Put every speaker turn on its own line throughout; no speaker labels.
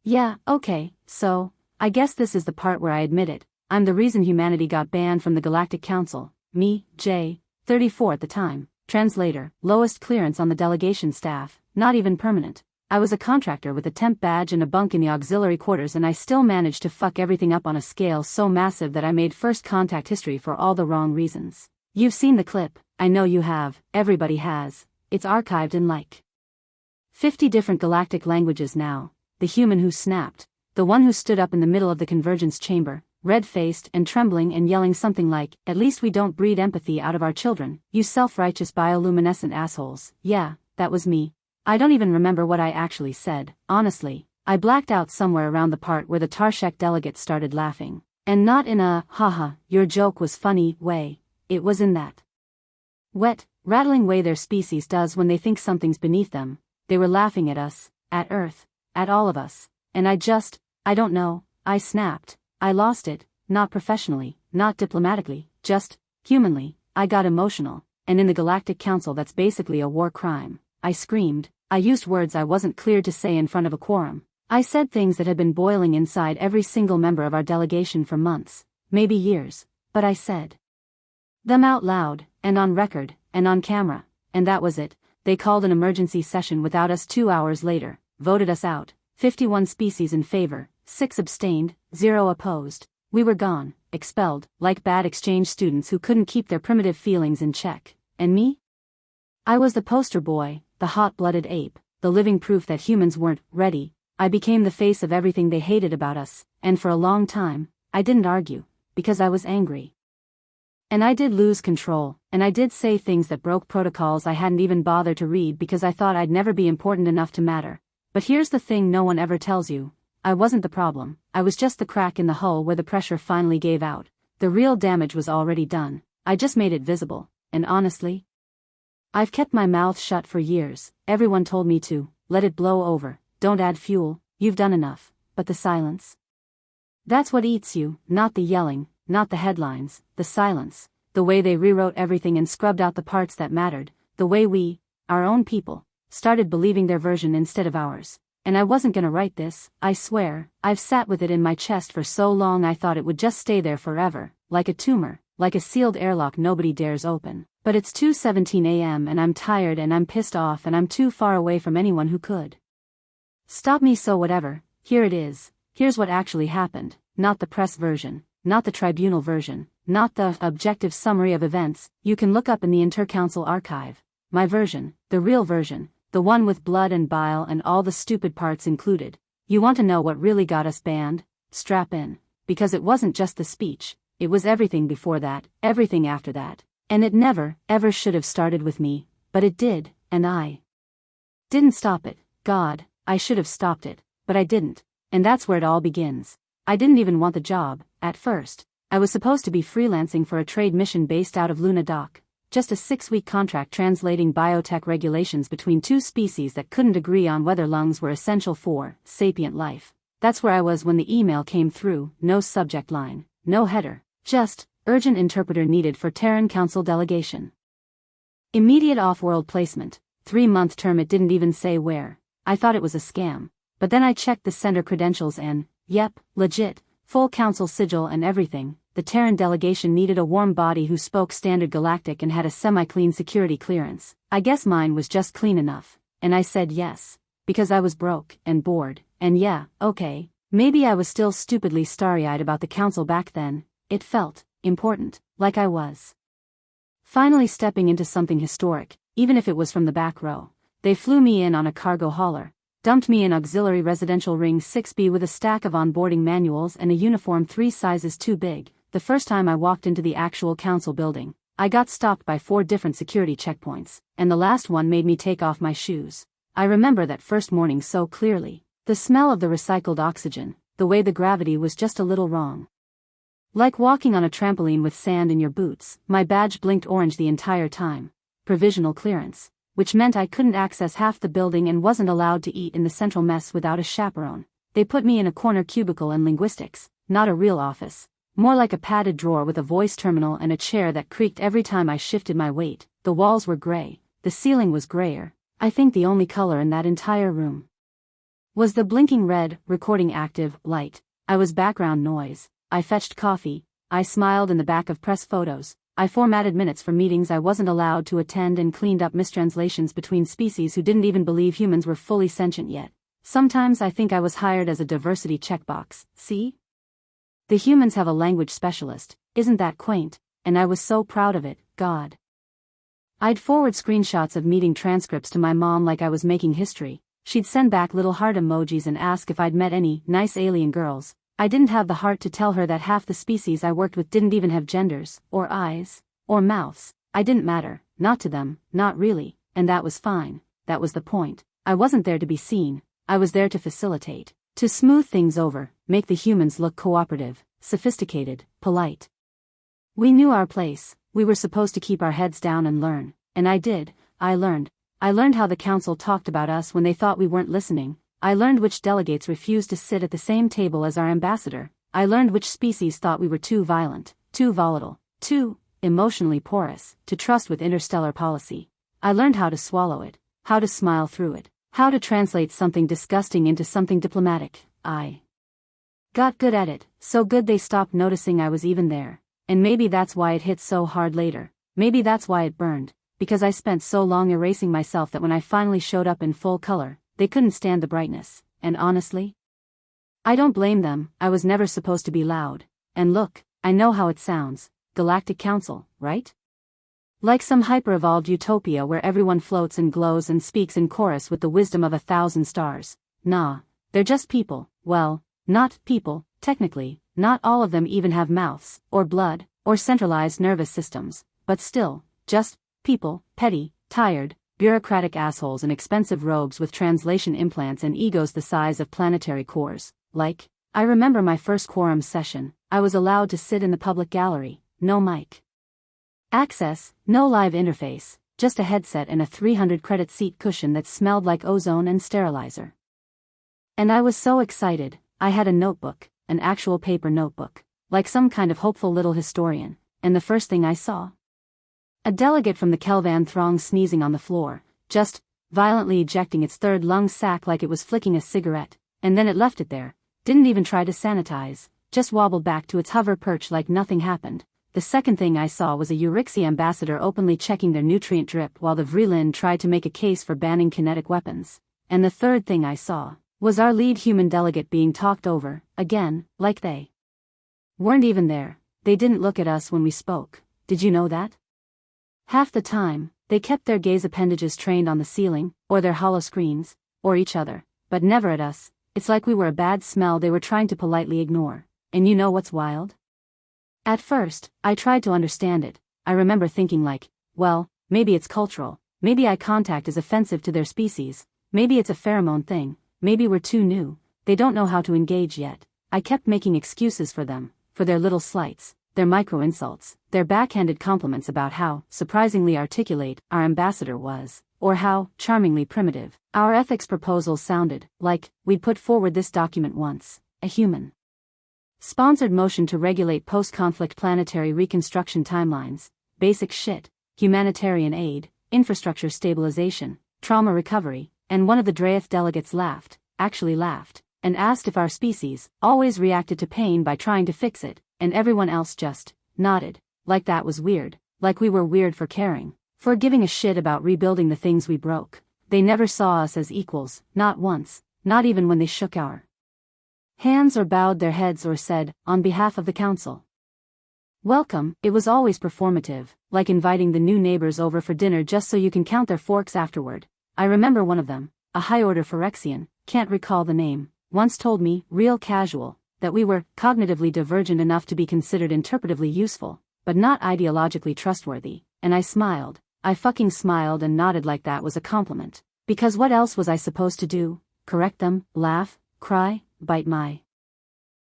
Yeah, okay, so, I guess this is the part where I admit it. I'm the reason humanity got banned from the Galactic Council. Me, J, 34 at the time, translator, lowest clearance on the delegation staff, not even permanent. I was a contractor with a temp badge and a bunk in the auxiliary quarters, and I still managed to fuck everything up on a scale so massive that I made first contact history for all the wrong reasons. You've seen the clip, I know you have, everybody has. It's archived in like 50 different galactic languages now. The human who snapped, the one who stood up in the middle of the convergence chamber, red-faced and trembling and yelling something like, "At least we don't breed empathy out of our children, you self-righteous bioluminescent assholes." Yeah, that was me. I don't even remember what I actually said, honestly. I blacked out somewhere around the part where the Tarshek delegates started laughing. And not in a, haha, your joke was funny, way. It was in that wet, rattling way their species does when they think something's beneath them. They were laughing at us, at Earth, at all of us. And I don't know, I snapped. I lost it, not professionally, not diplomatically, just, humanly. I got emotional, and in the Galactic Council that's basically a war crime. I screamed. I used words I wasn't cleared to say in front of a quorum. I said things that had been boiling inside every single member of our delegation for months, maybe years, but I said them out loud, and on record, and on camera, and that was it. They called an emergency session without us 2 hours later, voted us out, 51 species in favor, 6 abstained, 0 opposed. We were gone, expelled, like bad exchange students who couldn't keep their primitive feelings in check. And me? I was the poster boy, the hot-blooded ape, the living proof that humans weren't ready. I became the face of everything they hated about us, and for a long time, I didn't argue, because I was angry. And I did lose control, and I did say things that broke protocols I hadn't even bothered to read because I thought I'd never be important enough to matter. But here's the thing no one ever tells you. I wasn't the problem, I was just the crack in the hull where the pressure finally gave out. The real damage was already done, I just made it visible, and honestly, I've kept my mouth shut for years. Everyone told me to, let it blow over, don't add fuel, you've done enough. But the silence? That's what eats you, not the yelling, not the headlines, the silence, the way they rewrote everything and scrubbed out the parts that mattered, the way we, our own people, started believing their version instead of ours. And I wasn't gonna write this, I swear. I've sat with it in my chest for so long I thought it would just stay there forever, like a tumor, like a sealed airlock nobody dares open. But it's 2:17 a.m. and I'm tired and I'm pissed off and I'm too far away from anyone who could stop me, so whatever, here it is. Here's what actually happened, not the press version, not the tribunal version, not the objective summary of events you can look up in the Intercouncil archive. My version, the real version, the one with blood and bile and all the stupid parts included. You want to know what really got us banned? Strap in. Because it wasn't just the speech, it was everything before that, everything after that. And it never, ever should have started with me, but it did, and I didn't stop it. God, I should have stopped it, but I didn't. And that's where it all begins. I didn't even want the job, at first. I was supposed to be freelancing for a trade mission based out of Luna Dock. Just a 6-week contract translating biotech regulations between 2 species that couldn't agree on whether lungs were essential for sapient life. That's where I was when the email came through, no subject line, no header, just, urgent interpreter needed for Terran Council delegation. Immediate off-world placement, 3-month term. It didn't even say where. I thought it was a scam. But then I checked the sender credentials and, yep, legit, full council sigil and everything. The Terran delegation needed a warm body who spoke standard galactic and had a semi-clean security clearance. I guess mine was just clean enough. And I said yes. Because I was broke and bored. And yeah, okay, maybe I was still stupidly starry-eyed about the council back then. It felt important, like I was finally stepping into something historic, even if it was from the back row. They flew me in on a cargo hauler, dumped me in auxiliary residential ring 6B with a stack of onboarding manuals and a uniform 3 sizes too big. The first time I walked into the actual council building, I got stopped by 4 different security checkpoints, and the last one made me take off my shoes. I remember that first morning so clearly. The smell of the recycled oxygen, the way the gravity was just a little wrong. Like walking on a trampoline with sand in your boots. My badge blinked orange the entire time. Provisional clearance, which meant I couldn't access half the building and wasn't allowed to eat in the central mess without a chaperone. They put me in a corner cubicle in linguistics, not a real office. More like a padded drawer with a voice terminal and a chair that creaked every time I shifted my weight. The walls were gray, the ceiling was grayer, I think the only color in that entire room. Was the blinking red, recording active, light? I was background noise. I fetched coffee. I smiled in the back of press photos. I formatted minutes for meetings I wasn't allowed to attend and cleaned up mistranslations between species who didn't even believe humans were fully sentient yet. Sometimes I think I was hired as a diversity checkbox. See? The humans have a language specialist. Isn't that quaint? And I was so proud of it, God. I'd forward screenshots of meeting transcripts to my mom like I was making history. She'd send back little heart emojis and ask if I'd met any nice alien girls. I didn't have the heart to tell her that half the species I worked with didn't even have genders, or eyes, or mouths. I didn't matter, not to them, not really, and that was fine. That was the point. I wasn't there to be seen. I was there to facilitate, to smooth things over, make the humans look cooperative, sophisticated, polite. We knew our place. We were supposed to keep our heads down and learn, and I did. I learned how the council talked about us when they thought we weren't listening. I learned which delegates refused to sit at the same table as our ambassador. I learned which species thought we were too violent, too volatile, too emotionally porous to trust with interstellar policy. I learned how to swallow it, how to smile through it, how to translate something disgusting into something diplomatic. I got good at it, so good they stopped noticing I was even there. And maybe that's why it hit so hard later. Maybe that's why it burned, because I spent so long erasing myself that when I finally showed up in full color, they couldn't stand the brightness. And honestly, I don't blame them. I was never supposed to be loud. And look, I know how it sounds. Galactic Council, right? Like some hyper-evolved utopia where everyone floats and glows and speaks in chorus with the wisdom of 1,000 stars. Nah, they're just people. Well, not people, technically. Not all of them even have mouths, or blood, or centralized nervous systems. But still, just people, petty, tired, bureaucratic assholes in expensive robes with translation implants and egos the size of planetary cores. Like, I remember my first quorum session. I was allowed to sit in the public gallery. No mic access, no live interface, just a headset and a 300-credit seat cushion that smelled like ozone and sterilizer. And I was so excited. I had a notebook, an actual paper notebook, like some kind of hopeful little historian, and the first thing I saw, a delegate from the Kelvan throng sneezing on the floor, just violently ejecting its third lung sac like it was flicking a cigarette, and then it left it there, didn't even try to sanitize, just wobbled back to its hover perch like nothing happened. The second thing I saw was a Eurixia ambassador openly checking their nutrient drip while the Vrelin tried to make a case for banning kinetic weapons. And the third thing I saw was our lead human delegate being talked over, again, like they weren't even there. They didn't look at us when we spoke. Did you know that? Half the time, they kept their gaze appendages trained on the ceiling, or their hollow screens, or each other, but never at us. It's like we were a bad smell they were trying to politely ignore. And you know what's wild? At first, I tried to understand it. I remember thinking like, well, maybe it's cultural, maybe eye contact is offensive to their species, maybe it's a pheromone thing, maybe we're too new, they don't know how to engage yet. I kept making excuses for them, for their little slights, their micro-insults, their backhanded compliments about how surprisingly articulate our ambassador was, or how charmingly primitive our ethics proposals sounded. Like, we'd put forward this document once, a human sponsored motion to regulate post-conflict planetary reconstruction timelines, basic shit, humanitarian aid, infrastructure stabilization, trauma recovery, and one of the Draeth delegates laughed, actually laughed, and asked if our species always reacted to pain by trying to fix it, and everyone else just nodded, like that was weird, like we were weird for caring, for giving a shit about rebuilding the things we broke. They never saw us as equals, not once, not even when they shook our hands or bowed their heads or said, on behalf of the council, welcome. It was always performative, like inviting the new neighbors over for dinner just so you can count their forks afterward. I remember one of them, a high-order Phyrexian, can't recall the name, once told me, real casual, that we were cognitively divergent enough to be considered interpretively useful, but not ideologically trustworthy, and I smiled. I fucking smiled and nodded like that was a compliment. Because what else was I supposed to do? Correct them, laugh, cry, bite my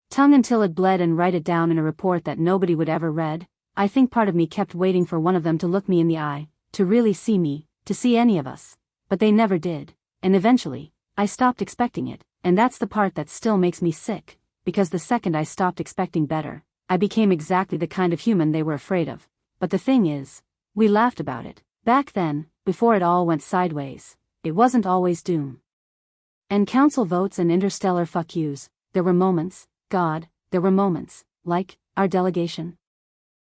tongue until it bled and write it down in a report that nobody would ever read? I think part of me kept waiting for one of them to look me in the eye, to really see me, to see any of us. But they never did, and eventually, I stopped expecting it, and that's the part that still makes me sick, because the second I stopped expecting better, I became exactly the kind of human they were afraid of. But the thing is, we laughed about it. Back then, before it all went sideways, it wasn't always doom And council votes and interstellar fuck yous. There were moments, God, there were moments, like, our delegation.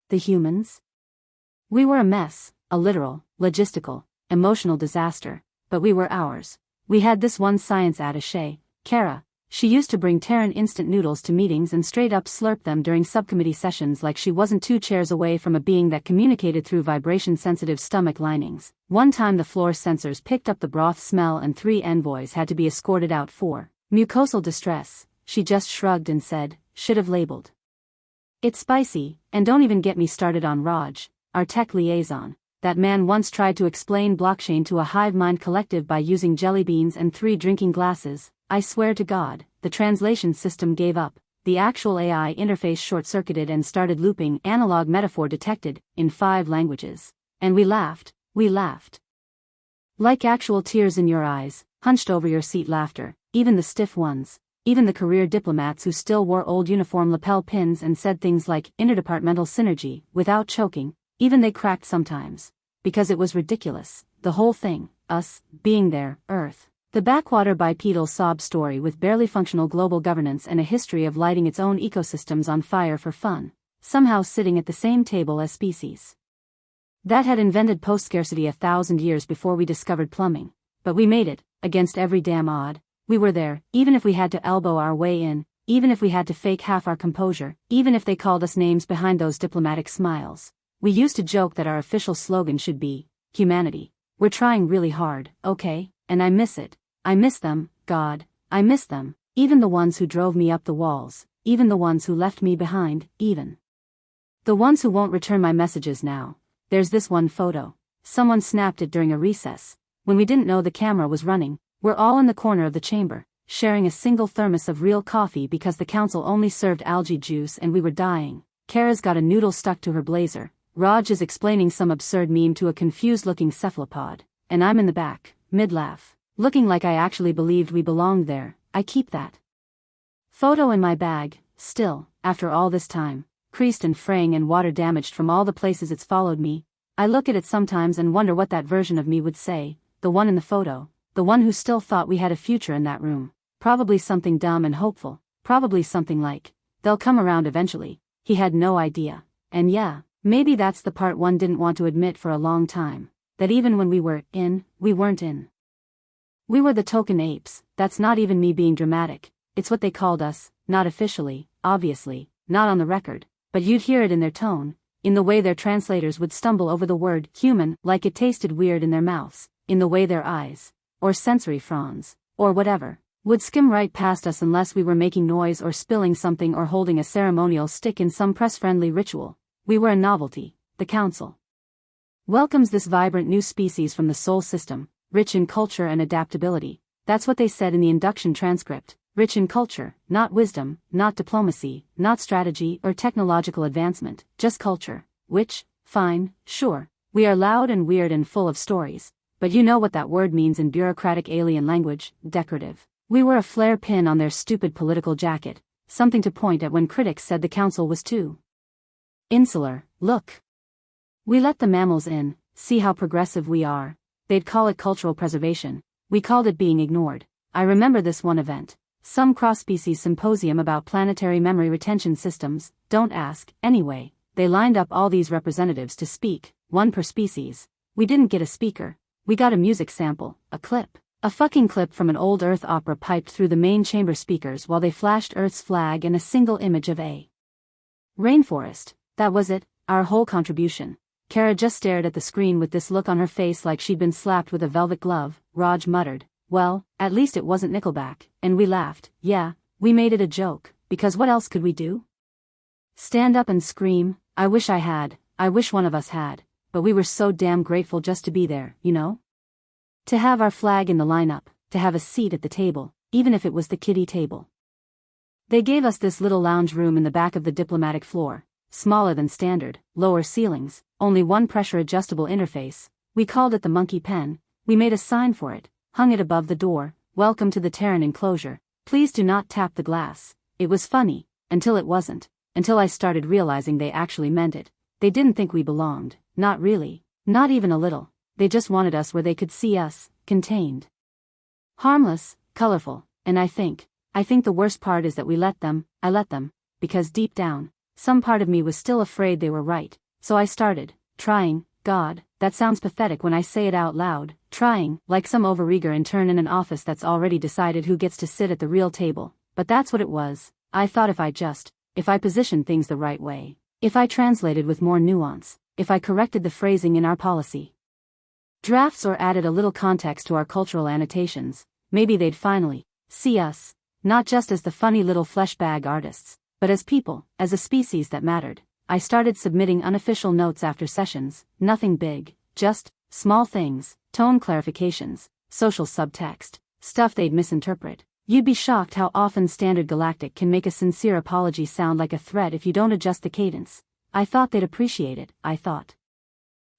The humans? We were a mess, a literal, logistical, emotional disaster, but we were ours. We had this one science attaché, Kara. She used to bring Terran instant noodles to meetings and straight up slurp them during subcommittee sessions like she wasn't 2 chairs away from a being that communicated through vibration-sensitive stomach linings. One time the floor sensors picked up the broth smell and 3 envoys had to be escorted out for mucosal distress. She just shrugged and said, should have labeled. It's spicy, and don't even get me started on Raj, our tech liaison. That man once tried to explain blockchain to a hive mind collective by using jelly beans and 3 drinking glasses. I swear to God, the translation system gave up, the actual AI interface short-circuited and started looping analog metaphor detected, in 5 languages. And we laughed. Like actual tears in your eyes, hunched over your seat laughter, even the stiff ones, even the career diplomats who still wore old uniform lapel pins and said things like interdepartmental synergy, without choking, even they cracked sometimes. Because it was ridiculous, the whole thing, us, being there, Earth. The backwater bipedal sob story with barely functional global governance and a history of lighting its own ecosystems on fire for fun, somehow sitting at the same table as species that had invented post-scarcity 1,000 years before we discovered plumbing. But we made it, against every damn odd. We were there, even if we had to elbow our way in, even if we had to fake half our composure, even if they called us names behind those diplomatic smiles. We used to joke that our official slogan should be, humanity. We're trying really hard, okay, and I miss it. I miss them, God, I miss them, even the ones who drove me up the walls, even the ones who left me behind, even the ones who won't return my messages now. There's this one photo. Someone snapped it during a recess. When we didn't know the camera was running, we're all in the corner of the chamber, sharing a single thermos of real coffee because the council only served algae juice and we were dying. Kara's got a noodle stuck to her blazer. Raj is explaining some absurd meme to a confused-looking cephalopod, and I'm in the back, mid-laugh. Looking like I actually believed we belonged there. I keep that photo in my bag, still, after all this time, creased and fraying and water damaged from all the places it's followed me. I look at it sometimes and wonder what that version of me would say, the one in the photo, the one who still thought we had a future in that room. Probably something dumb and hopeful, probably something like, they'll come around eventually. He had no idea. And yeah, maybe that's the part one didn't want to admit for a long time, that even when we were in, we weren't in. We were the token apes. That's not even me being dramatic, it's what they called us, not officially, obviously, not on the record, but you'd hear it in their tone, in the way their translators would stumble over the word human like it tasted weird in their mouths, in the way their eyes, or sensory fronds, or whatever, would skim right past us unless we were making noise or spilling something or holding a ceremonial stick in some press-friendly ritual. We were a novelty. The council welcomes this vibrant new species from the Sol system, rich in culture and adaptability. That's what they said in the induction transcript. Rich in culture, not wisdom, not diplomacy, not strategy or technological advancement, just culture. Which, fine, sure, we are loud and weird and full of stories, but you know what that word means in bureaucratic alien language, decorative. We were a flare pin on their stupid political jacket, something to point at when critics said the council was too insular. Look. We let the mammals in, see how progressive we are. They'd call it cultural preservation. We called it being ignored. I remember this one event. Some cross-species symposium about planetary memory retention systems. Don't ask. Anyway, they lined up all these representatives to speak, one per species. We didn't get a speaker. We got a music sample, a clip. A fucking clip from an old Earth opera piped through the main chamber speakers while they flashed Earth's flag and a single image of a rainforest. That was it, our whole contribution. Kara just stared at the screen with this look on her face like she'd been slapped with a velvet glove. Raj muttered, well, at least it wasn't Nickelback, and we laughed. Yeah, we made it a joke, because what else could we do? Stand up and scream? I wish I had, I wish one of us had, but we were so damn grateful just to be there, you know? To have our flag in the lineup, to have a seat at the table, even if it was the kiddie table. They gave us this little lounge room in the back of the diplomatic floor, smaller than standard, lower ceilings, only one pressure-adjustable interface. We called it the monkey pen. We made a sign for it, hung it above the door. Welcome to the Terran enclosure. Please do not tap the glass. It was funny, until it wasn't, until I started realizing they actually meant it. They didn't think we belonged, not really, not even a little. They just wanted us where they could see us, contained. Harmless, colorful, and I think the worst part is that I let them, because deep down, some part of me was still afraid they were right, so I started trying. God, that sounds pathetic when I say it out loud, trying, like some overeager intern in an office that's already decided who gets to sit at the real table, but that's what it was. I thought if I positioned things the right way, if I translated with more nuance, if I corrected the phrasing in our policy drafts or added a little context to our cultural annotations, maybe they'd finally see us, not just as the funny little flesh bag artists, but as people, as a species that mattered. I started submitting unofficial notes after sessions, nothing big, just small things, tone clarifications, social subtext, stuff they'd misinterpret. You'd be shocked how often Standard Galactic can make a sincere apology sound like a threat if you don't adjust the cadence. I thought they'd appreciate it, I thought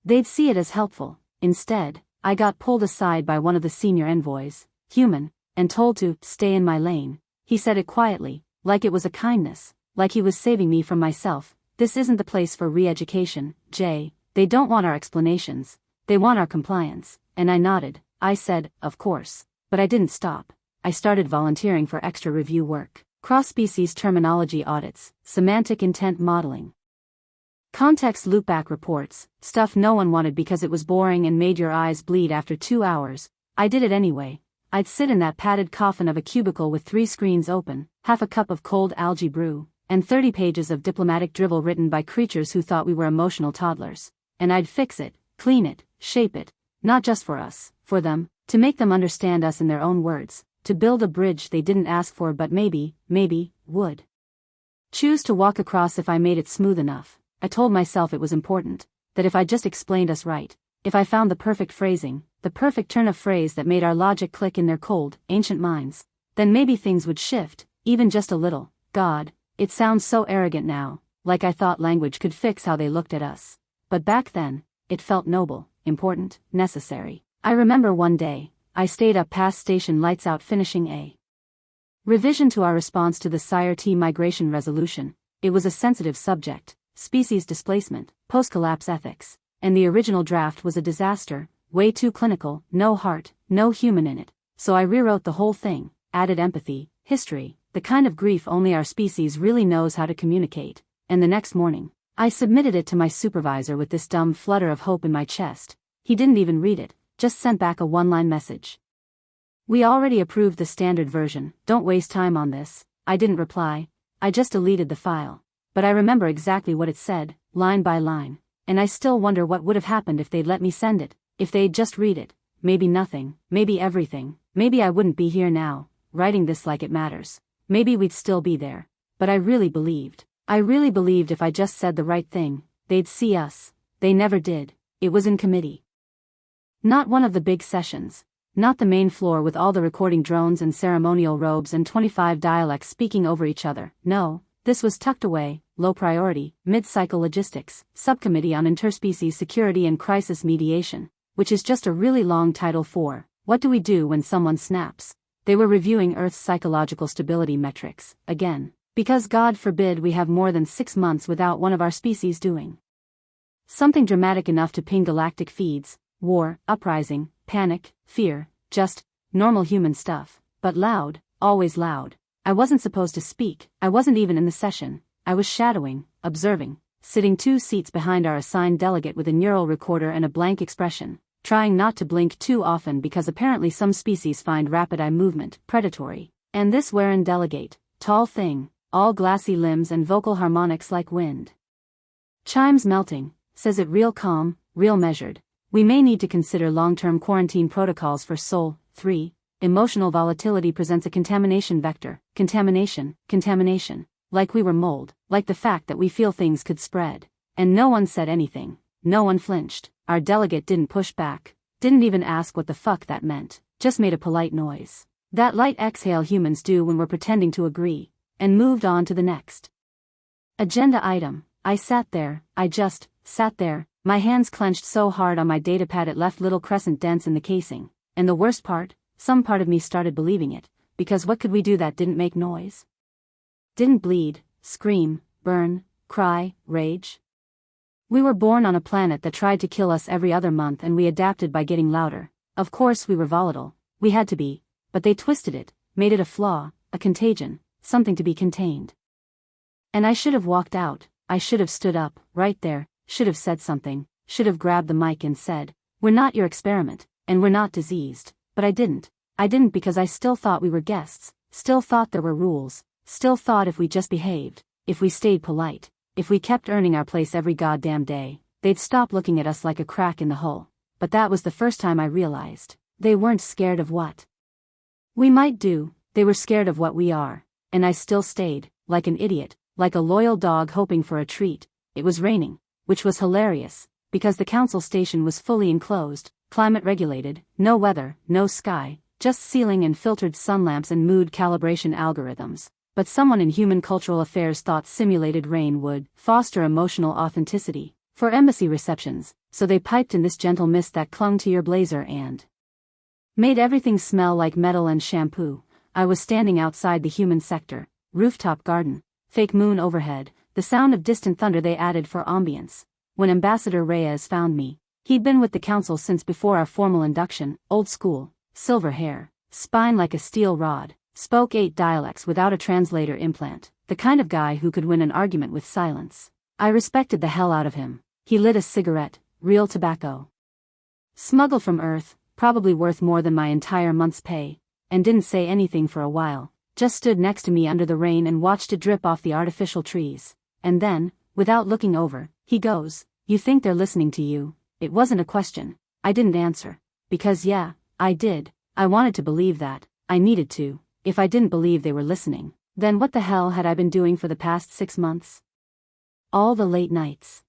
they'd see it as helpful. Instead, I got pulled aside by one of the senior envoys, human, and told to stay in my lane. He said it quietly, like it was a kindness, like he was saving me from myself. This isn't the place for re-education, Jay. They don't want our explanations, they want our compliance. And I nodded. I said, of course. But I didn't stop. I started volunteering for extra review work, cross-species terminology audits, semantic intent modeling, context loopback reports, stuff no one wanted because it was boring and made your eyes bleed after 2 hours. I did it anyway. I'd sit in that padded coffin of a cubicle with 3 screens open, half a cup of cold algae brew, and 30 pages of diplomatic drivel written by creatures who thought we were emotional toddlers. And I'd fix it, clean it, shape it, not just for us, for them, to make them understand us in their own words, to build a bridge they didn't ask for but maybe, would choose to walk across if I made it smooth enough. I told myself it was important, that if I just explained us right, if I found the perfect phrasing, the perfect turn of phrase that made our logic click in their cold, ancient minds, then maybe things would shift, even just a little. God, it sounds so arrogant now, like I thought language could fix how they looked at us. But back then, it felt noble, important, necessary. I remember one day, I stayed up past station lights out finishing a revision to our response to the Sire T migration resolution. It was a sensitive subject, species displacement, post-collapse ethics, and the original draft was a disaster, way too clinical, no heart, no human in it. So I rewrote the whole thing, added empathy, history, the kind of grief only our species really knows how to communicate, and the next morning, I submitted it to my supervisor with this dumb flutter of hope in my chest. He didn't even read it, just sent back a one-line message. We already approved the standard version, don't waste time on this. I didn't reply, I just deleted the file. But I remember exactly what it said, line by line, and I still wonder what would have happened if they'd let me send it, if they'd just read it. Maybe nothing, maybe everything, maybe I wouldn't be here now, writing this like it matters. Maybe we'd still be there. But I really believed if I just said the right thing, they'd see us. They never did. It was in committee. Not one of the big sessions. Not the main floor with all the recording drones and ceremonial robes and 25 dialects speaking over each other. No, this was tucked away, low priority, mid-cycle logistics, subcommittee on interspecies security and crisis mediation, which is just a really long title for, what do we do when someone snaps? They were reviewing Earth's psychological stability metrics, again, because God forbid we have more than 6 months without one of our species doing something dramatic enough to ping galactic feeds, war, uprising, panic, fear, just normal human stuff, but loud, always loud. I wasn't supposed to speak, I wasn't even in the session, I was shadowing, observing, sitting 2 seats behind our assigned delegate with a neural recorder and a blank expression, trying not to blink too often because apparently some species find rapid eye movement predatory, and this Warren delegate, tall thing, all glassy limbs and vocal harmonics like wind chimes melting, says it real calm, real measured. We may need to consider long-term quarantine protocols for Sol. 3. Emotional volatility presents a contamination vector. Contamination. Like we were mold, like the fact that we feel things could spread. And no one said anything. No one flinched. Our delegate didn't push back. Didn't even ask what the fuck that meant. Just made a polite noise. That light exhale humans do when we're pretending to agree. And moved on to the next agenda item. I sat there. I just sat there. My hands clenched so hard on my datapad it left little crescent dents in the casing. And the worst part, some part of me started believing it, because what could we do that didn't make noise? Didn't bleed, scream, burn, cry, rage? We were born on a planet that tried to kill us every other month and we adapted by getting louder. Of course we were volatile, we had to be, but they twisted it, made it a flaw, a contagion, something to be contained. And I should have walked out, I should have stood up, right there, should have said something, should have grabbed the mic and said, "We're not your experiment, and we're not diseased," but I didn't. I didn't because I still thought we were guests, still thought there were rules, still thought if we just behaved, if we stayed polite, if we kept earning our place every goddamn day, they'd stop looking at us like a crack in the hull. But that was the first time I realized, they weren't scared of what we might do, they were scared of what we are, and I still stayed, like an idiot, like a loyal dog hoping for a treat. It was raining, which was hilarious, because the council station was fully enclosed, climate regulated, no weather, no sky, just ceiling and filtered sun lamps and mood calibration algorithms. But someone in human cultural affairs thought simulated rain would foster emotional authenticity for embassy receptions, so they piped in this gentle mist that clung to your blazer and made everything smell like metal and shampoo. I was standing outside the human sector, rooftop garden, fake moon overhead, the sound of distant thunder they added for ambience, when Ambassador Reyes found me. He'd been with the council since before our formal induction, old school, silver hair, spine like a steel rod, spoke 8 dialects without a translator implant, the kind of guy who could win an argument with silence. I respected the hell out of him. He lit a cigarette, real tobacco, smuggled from Earth, probably worth more than my entire month's pay, and didn't say anything for a while, just stood next to me under the rain and watched it drip off the artificial trees. And then, without looking over, he goes, "You think they're listening to you?" It wasn't a question. I didn't answer. Because yeah, I did. I wanted to believe that. I needed to. If I didn't believe they were listening, then what the hell had I been doing for the past 6 months? All the late nights.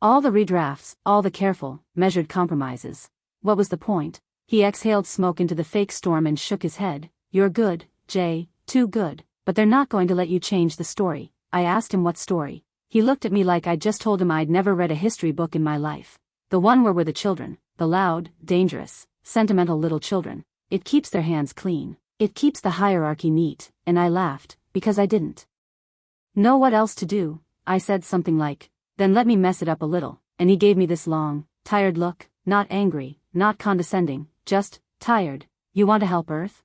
All the redrafts, all the careful, measured compromises. What was the point? He exhaled smoke into the fake storm and shook his head. "You're good, Jay, too good, but they're not going to let you change the story." I asked him what story. He looked at me like I'd just told him I'd never read a history book in my life. The one where we're the children, the loud, dangerous, sentimental little children. It keeps their hands clean. It keeps the hierarchy neat, and I laughed, because I didn't know what else to do. I said something like, "Then let me mess it up a little," and he gave me this long, tired look, not angry, not condescending, just tired. "You want to help Earth?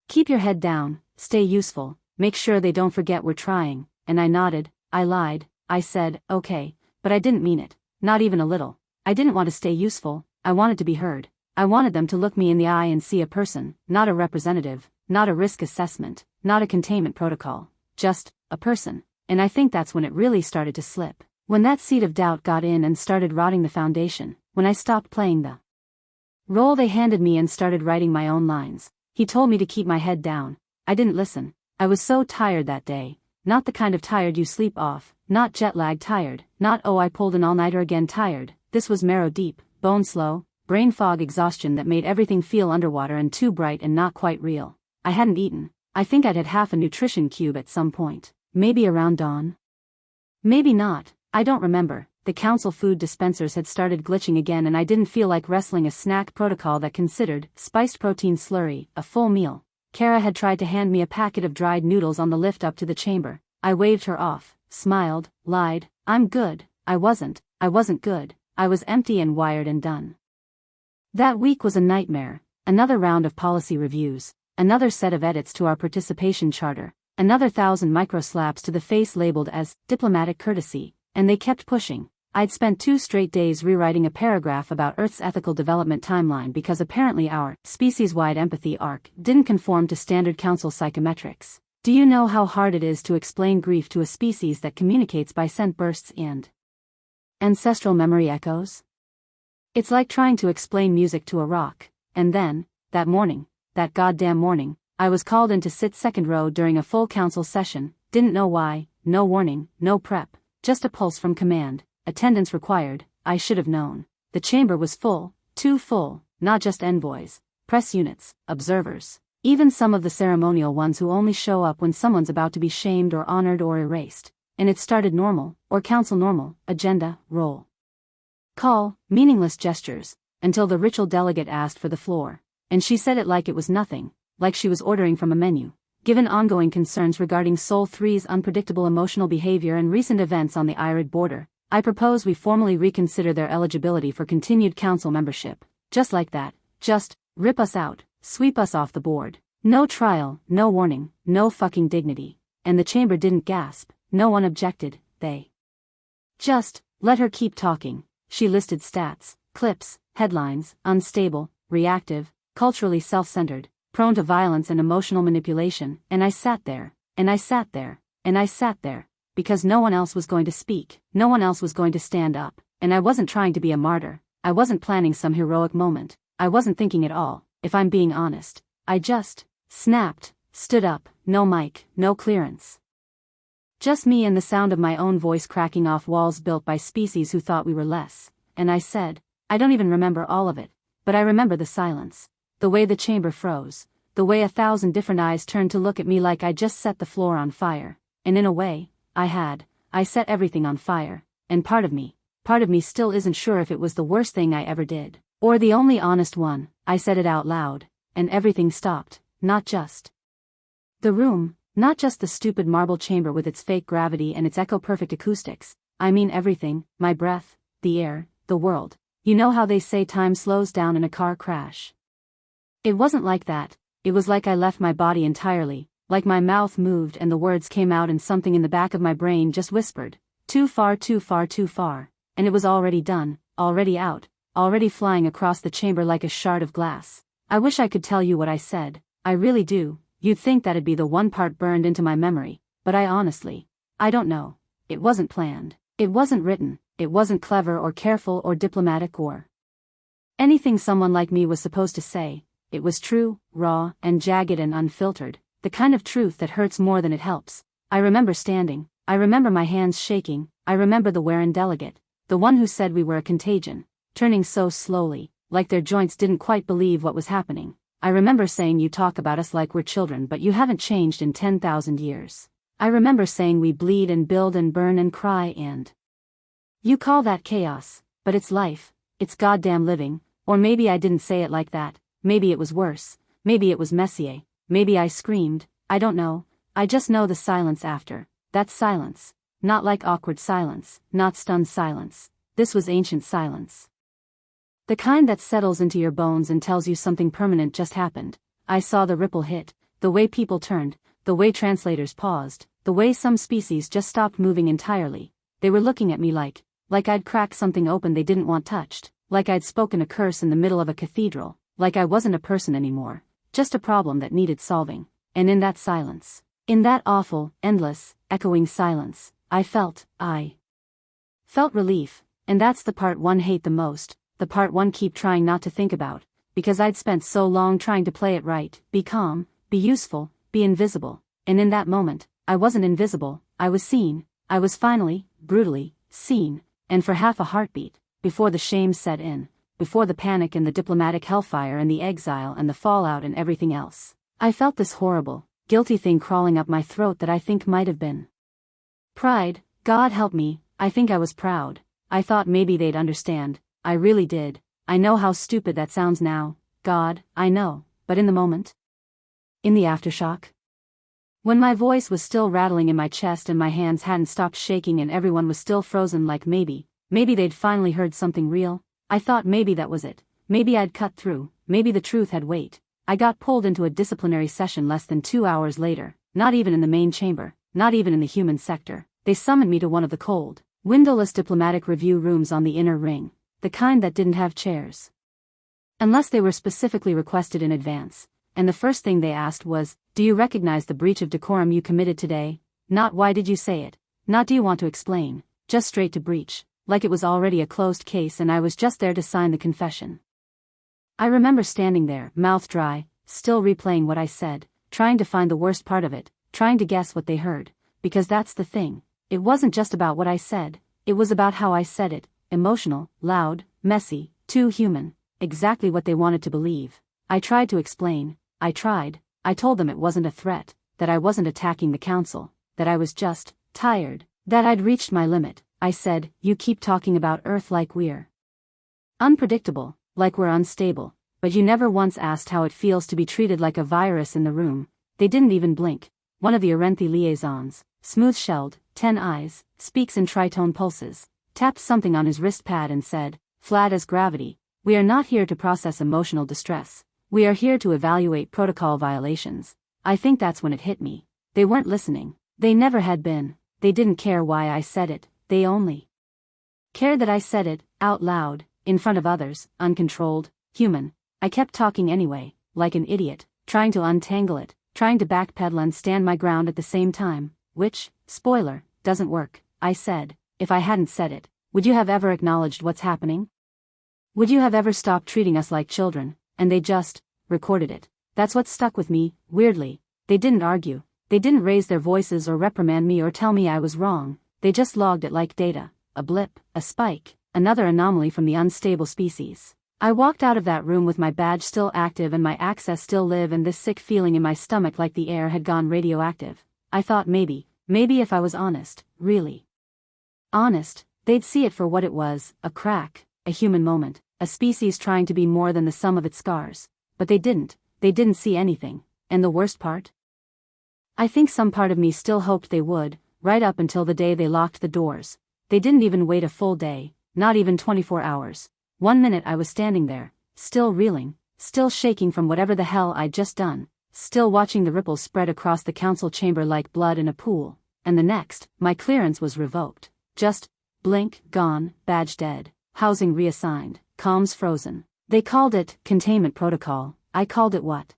Keep your head down, stay useful, make sure they don't forget we're trying." And I nodded. I lied. I said, "Okay," but I didn't mean it, not even a little. I didn't want to stay useful. I wanted to be heard. I wanted them to look me in the eye and see a person, not a representative, not a risk assessment, not a containment protocol, just a person. And I think that's when it really started to slip. When that seed of doubt got in and started rotting the foundation, when I stopped playing the role they handed me and started writing my own lines. He told me to keep my head down. I didn't listen. I was so tired that day. Not the kind of tired you sleep off, not jet-lag tired, not "oh I pulled an all-nighter again" tired. This was marrow deep, bone slow, brain fog exhaustion that made everything feel underwater and too bright and not quite real. I hadn't eaten. I think I'd had half a nutrition cube at some point. Maybe around dawn? Maybe not. I don't remember. The council food dispensers had started glitching again and I didn't feel like wrestling a snack protocol that considered spiced protein slurry a full meal. Kara had tried to hand me a packet of dried noodles on the lift up to the chamber. I waved her off, smiled, lied. "I'm good." I wasn't good. I was empty and wired and done. That week was a nightmare. Another round of policy reviews. Another set of edits to our participation charter. Another 1,000 micro-slaps to the face labeled as diplomatic courtesy. And they kept pushing. I'd spent 2 straight days rewriting a paragraph about Earth's ethical development timeline because apparently our species-wide empathy arc didn't conform to standard council psychometrics. Do you know how hard it is to explain grief to a species that communicates by scent bursts and ancestral memory echoes? It's like trying to explain music to a rock. And then, that morning, that goddamn morning, I was called in to sit second row during a full council session. Didn't know why, no warning, no prep, just a pulse from command. Attendance required. I should have known. The chamber was full, too full, not just envoys, press units, observers, even some of the ceremonial ones who only show up when someone's about to be shamed or honored or erased. And it started normal, or council normal, agenda, roll call, meaningless gestures, until the ritual delegate asked for the floor. And she said it like it was nothing, like she was ordering from a menu. Given ongoing concerns regarding Sol 3's unpredictable emotional behavior and recent events on the Irid border, I propose we formally reconsider their eligibility for continued council membership. Just like that. Just rip us out. sweep us off the board. No trial, no warning, no fucking dignity. And the chamber didn't gasp, no one objected, they just let her keep talking. She listed stats, clips, headlines, unstable, reactive, culturally self-centered, prone to violence and emotional manipulation, and I sat there, and I sat there, and I sat there, because no one else was going to speak, no one else was going to stand up, and I wasn't trying to be a martyr, I wasn't planning some heroic moment, I wasn't thinking at all, if I'm being honest, I just snapped, stood up, no mic, no clearance. Just me and the sound of my own voice cracking off walls built by species who thought we were less, and I said, I don't even remember all of it, but I remember the silence, the way the chamber froze, the way 1,000 different eyes turned to look at me like I just set the floor on fire, and in a way, I set everything on fire, and part of me still isn't sure if it was the worst thing I ever did, or the only honest one. I said it out loud, and everything stopped, not just the room, not just the stupid marble chamber with its fake gravity and its echo-perfect acoustics, I mean everything, my breath, the air, the world. You know how they say time slows down in a car crash? It wasn't like that, it was like I left my body entirely, like my mouth moved and the words came out and something in the back of my brain just whispered, too far, too far, too far, and it was already done, already out, already flying across the chamber like a shard of glass. I wish I could tell you what I said, I really do. You'd think that'd be the one part burned into my memory, but I don't know. It wasn't planned. It wasn't written. It wasn't clever or careful or diplomatic or anything someone like me was supposed to say. It was true, raw, and jagged and unfiltered, the kind of truth that hurts more than it helps. I remember standing, I remember my hands shaking, I remember the Warren delegate, the one who said we were a contagion, turning so slowly, like their joints didn't quite believe what was happening. I remember saying you talk about us like we're children but you haven't changed in 10,000 years. I remember saying we bleed and build and burn and cry and you call that chaos, but it's life, it's goddamn living, or maybe I didn't say it like that, maybe it was worse, maybe it was messier, maybe I screamed, I don't know, I just know the silence after, that silence, not like awkward silence, not stunned silence, this was ancient silence. The kind that settles into your bones and tells you something permanent just happened. I saw the ripple hit, the way people turned, the way translators paused, the way some species just stopped moving entirely. They were looking at me like I'd cracked something open they didn't want touched, like I'd spoken a curse in the middle of a cathedral, like I wasn't a person anymore, just a problem that needed solving. And in that silence, in that awful, endless, echoing silence, I felt relief, and that's the part one hate the most. The part one keep trying not to think about, because I'd spent so long trying to play it right, be calm, be useful, be invisible, and in that moment, I wasn't invisible, I was seen, I was finally, brutally, seen, and for half a heartbeat, before the shame set in, before the panic and the diplomatic hellfire and the exile and the fallout and everything else, I felt this horrible, guilty thing crawling up my throat that I think might have been pride. God help me, I think I was proud, I thought maybe they'd understand. I really did. I know how stupid that sounds now, God, I know, but in the moment? In the aftershock? When my voice was still rattling in my chest and my hands hadn't stopped shaking and everyone was still frozen like maybe they'd finally heard something real, I thought maybe that was it, maybe I'd cut through, maybe the truth had weight. I got pulled into a disciplinary session less than 2 hours later, not even in the main chamber, not even in the human sector. They summoned me to one of the cold, windowless diplomatic review rooms on the inner ring. The kind that didn't have chairs. Unless they were specifically requested in advance, and the first thing they asked was, do you recognize the breach of decorum you committed today? Not why did you say it, not do you want to explain, just straight to breach, like it was already a closed case and I was just there to sign the confession. I remember standing there, mouth dry, still replaying what I said, trying to find the worst part of it, trying to guess what they heard, because that's the thing, it wasn't just about what I said, it was about how I said it. Emotional, loud, messy, too human, exactly what they wanted to believe. I tried to explain, I told them it wasn't a threat, that I wasn't attacking the council, that I was just tired, that I'd reached my limit. I said, you keep talking about Earth like we're unpredictable, like we're unstable, but you never once asked how it feels to be treated like a virus in the room. They didn't even blink. One of the Arenthi liaisons, smooth-shelled, 10 eyes, speaks in tritone pulses, tapped something on his wrist pad and said, flat as gravity, we are not here to process emotional distress. We are here to evaluate protocol violations. I think that's when it hit me. They weren't listening. They never had been. They didn't care why I said it. They only cared that I said it, out loud, in front of others, uncontrolled, human. I kept talking anyway, like an idiot, trying to untangle it, trying to backpedal and stand my ground at the same time, which, spoiler, doesn't work. I said, if I hadn't said it, would you have ever acknowledged what's happening? Would you have ever stopped treating us like children? And they just recorded it. That's what stuck with me, weirdly. They didn't argue. They didn't raise their voices or reprimand me or tell me I was wrong. They just logged it like data. A blip, a spike, another anomaly from the unstable species. I walked out of that room with my badge still active and my access still live and this sick feeling in my stomach like the air had gone radioactive. I thought maybe if I was honest, really honest, they'd see it for what it was, a crack, a human moment, a species trying to be more than the sum of its scars. But they didn't see anything. And the worst part? I think some part of me still hoped they would, right up until the day they locked the doors. They didn't even wait a full day, not even 24 hours. 1 minute I was standing there, still reeling, still shaking from whatever the hell I'd just done, still watching the ripples spread across the council chamber like blood in a pool, and the next, my clearance was revoked. Just, blink, gone, badge dead, housing reassigned, comms frozen. They called it containment protocol. I called it what?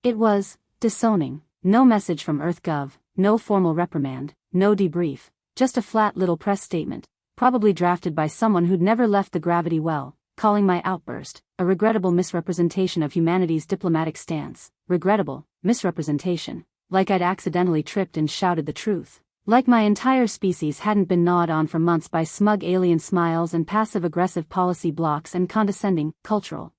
It was disowning. No message from EarthGov, no formal reprimand, no debrief, just a flat little press statement, probably drafted by someone who'd never left the gravity well, calling my outburst a regrettable misrepresentation of humanity's diplomatic stance. Regrettable misrepresentation, like I'd accidentally tripped and shouted the truth. Like my entire species hadn't been gnawed on for months by smug alien smiles and passive-aggressive policy blocks and condescending, cultural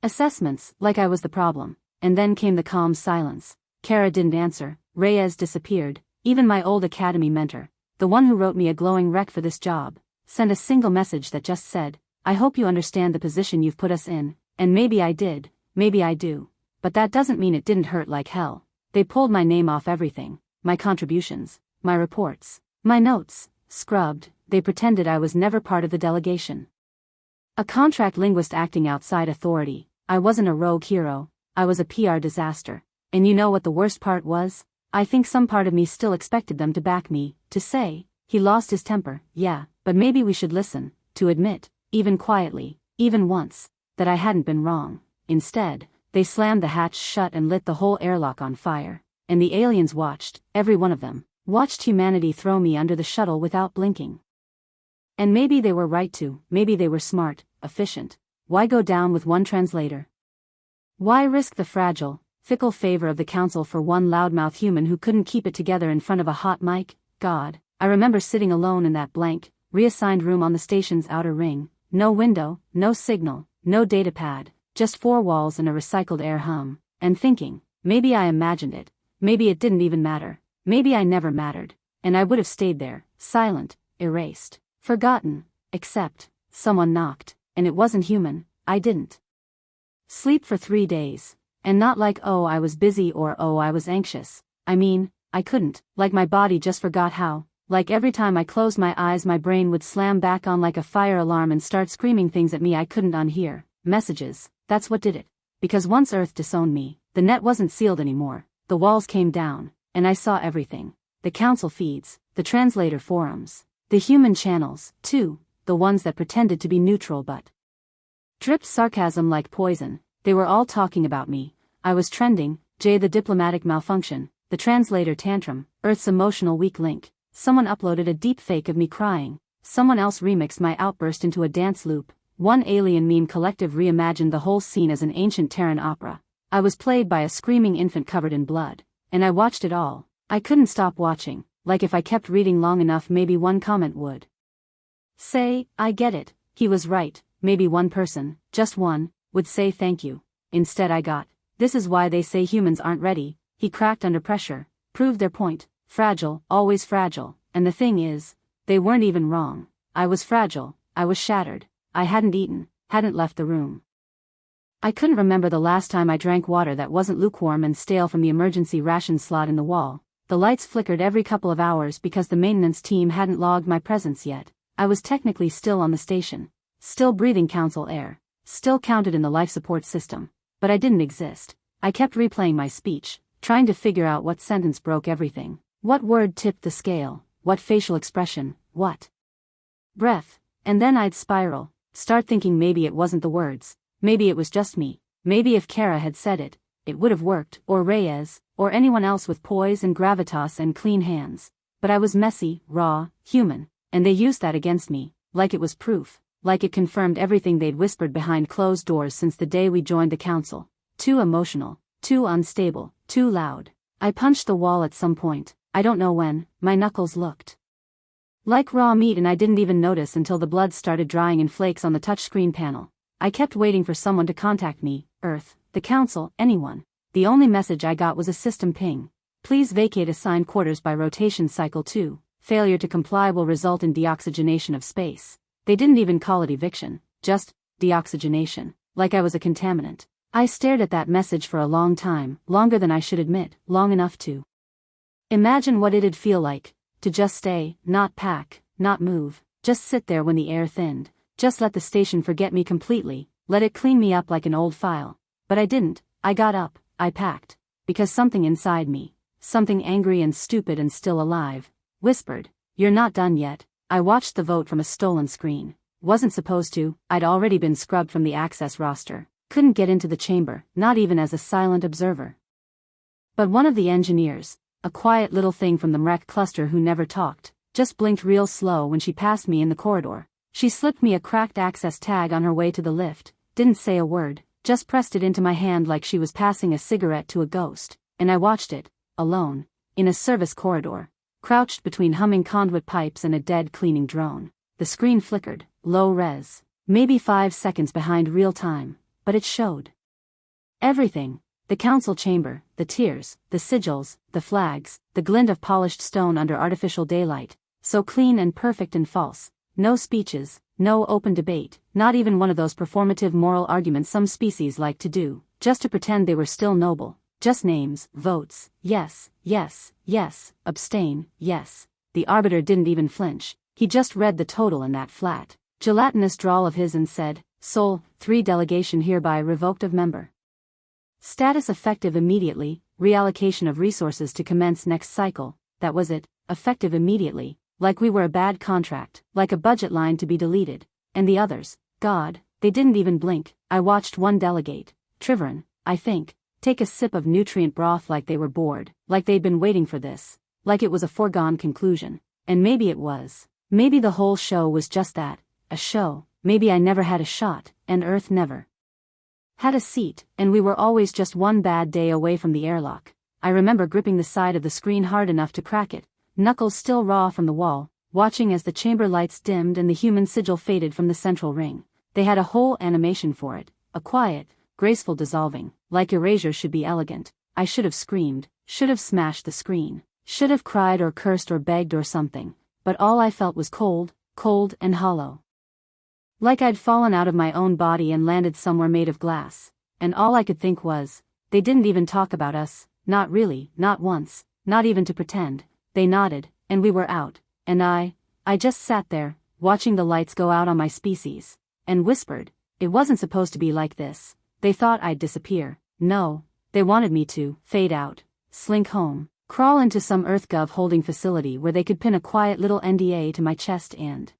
assessments, like I was the problem. And then came the calm silence. Kara didn't answer, Reyes disappeared, even my old academy mentor, the one who wrote me a glowing rec for this job, sent a single message that just said, I hope you understand the position you've put us in, and maybe I did, maybe I do. But that doesn't mean it didn't hurt like hell. They pulled my name off everything, my contributions, my reports, my notes, scrubbed. They pretended I was never part of the delegation. A contract linguist acting outside authority. I wasn't a rogue hero, I was a PR disaster. And you know what the worst part was? I think some part of me still expected them to back me, to say, he lost his temper, yeah, but maybe we should listen, to admit, even quietly, even once, that I hadn't been wrong. Instead, they slammed the hatch shut and lit the whole airlock on fire. And the aliens watched, every one of them, watched humanity throw me under the shuttle without blinking. And maybe they were right to, maybe they were smart, efficient. Why go down with one translator? Why risk the fragile, fickle favor of the council for one loudmouth human who couldn't keep it together in front of a hot mic? God, I remember sitting alone in that blank, reassigned room on the station's outer ring. No window, no signal, no datapad, just 4 walls and a recycled air hum, and thinking, maybe I imagined it, maybe it didn't even matter, maybe I never mattered, and I would have stayed there, silent, erased, forgotten, except, someone knocked, and it wasn't human. I didn't sleep for 3 days. And not like oh I was busy or oh I was anxious. I mean, I couldn't, like my body just forgot how, like every time I closed my eyes my brain would slam back on like a fire alarm and start screaming things at me I couldn't unhear. Messages, that's what did it. Because once Earth disowned me, the net wasn't sealed anymore, the walls came down, and I saw everything. The council feeds, the translator forums, the human channels, too, the ones that pretended to be neutral but dripped sarcasm like poison. They were all talking about me. I was trending, Jay the diplomatic malfunction, the translator tantrum, Earth's emotional weak link. Someone uploaded a deep fake of me crying. Someone else remixed my outburst into a dance loop. One alien meme collective reimagined the whole scene as an ancient Terran opera. I was played by a screaming infant covered in blood. And I watched it all. I couldn't stop watching, like if I kept reading long enough maybe one comment would say, I get it, he was right. Maybe one person, just one, would say thank you. Instead I got, this is why they say humans aren't ready. He cracked under pressure, proved their point, fragile, always fragile, and the thing is, they weren't even wrong. I was fragile, I was shattered, I hadn't eaten, hadn't left the room. I couldn't remember the last time I drank water that wasn't lukewarm and stale from the emergency ration slot in the wall. The lights flickered every couple of hours because the maintenance team hadn't logged my presence yet. I was technically still on the station. Still breathing council air, still counted in the life support system. but I didn't exist. I kept replaying my speech, trying to figure out what sentence broke everything. What word tipped the scale, what facial expression, what breath, and then I'd spiral, start thinking maybe it wasn't the words, maybe it was just me, maybe if Kara had said it, it would have worked, or Reyes, or anyone else with poise and gravitas and clean hands. But I was messy, raw, human, and they used that against me, like it was proof, like it confirmed everything they'd whispered behind closed doors since the day we joined the council. Too emotional, too unstable, too loud. I punched the wall at some point, I don't know when. My knuckles looked like raw meat and I didn't even notice until the blood started drying in flakes on the touchscreen panel. I kept waiting for someone to contact me, Earth, the council, anyone. The only message I got was a system ping. Please vacate assigned quarters by rotation cycle 2. Failure to comply will result in deoxygenation of space. They didn't even call it eviction, just deoxygenation, like I was a contaminant. I stared at that message for a long time, longer than I should admit, long enough to imagine what it'd feel like, to just stay, not pack, not move, just sit there when the air thinned, just let the station forget me completely, let it clean me up like an old file. But I didn't. I got up, I packed, because something inside me, something angry and stupid and still alive, whispered, "You're not done yet." I watched the vote from a stolen screen. Wasn't supposed to, I'd already been scrubbed from the access roster. Couldn't get into the chamber, not even as a silent observer. But one of the engineers, a quiet little thing from the MREC cluster who never talked, just blinked real slow when she passed me in the corridor. She slipped me a cracked access tag on her way to the lift, didn't say a word, just pressed it into my hand like she was passing a cigarette to a ghost, and I watched it, alone, in a service corridor, crouched between humming conduit pipes and a dead cleaning drone. The screen flickered, low res, maybe 5 seconds behind real time, but it showed everything. The council chamber, the tiers, the sigils, the flags, the glint of polished stone under artificial daylight, so clean and perfect and false. No speeches, no open debate, not even one of those performative moral arguments some species like to do, just to pretend they were still noble. Just names, votes, yes, yes, yes, abstain, yes. The arbiter didn't even flinch, he just read the total in that flat, gelatinous drawl of his and said, Sol, 3 delegation hereby revoked of member. Status effective immediately, reallocation of resources to commence next cycle. That was it, effective immediately, like we were a bad contract, like a budget line to be deleted. And the others, God, they didn't even blink. I watched one delegate, Triverin, I think, take a sip of nutrient broth like they were bored, like they'd been waiting for this, like it was a foregone conclusion. And maybe it was. Maybe the whole show was just that, a show. Maybe I never had a shot, and Earth never had a seat, and we were always just one bad day away from the airlock. I remember gripping the side of the screen hard enough to crack it, knuckles still raw from the wall, watching as the chamber lights dimmed and the human sigil faded from the central ring. They had a whole animation for it, a quiet, graceful dissolving, like erasure should be elegant. I should have screamed, should have smashed the screen, should have cried or cursed or begged or something, but all I felt was cold, cold and hollow. Like I'd fallen out of my own body and landed somewhere made of glass, and all I could think was, they didn't even talk about us, not really, not once, not even to pretend. They nodded, and we were out, and I just sat there, watching the lights go out on my species, and whispered, it wasn't supposed to be like this. They thought I'd disappear. No, they wanted me to fade out, slink home, crawl into some EarthGov holding facility where they could pin a quiet little NDA to my chest and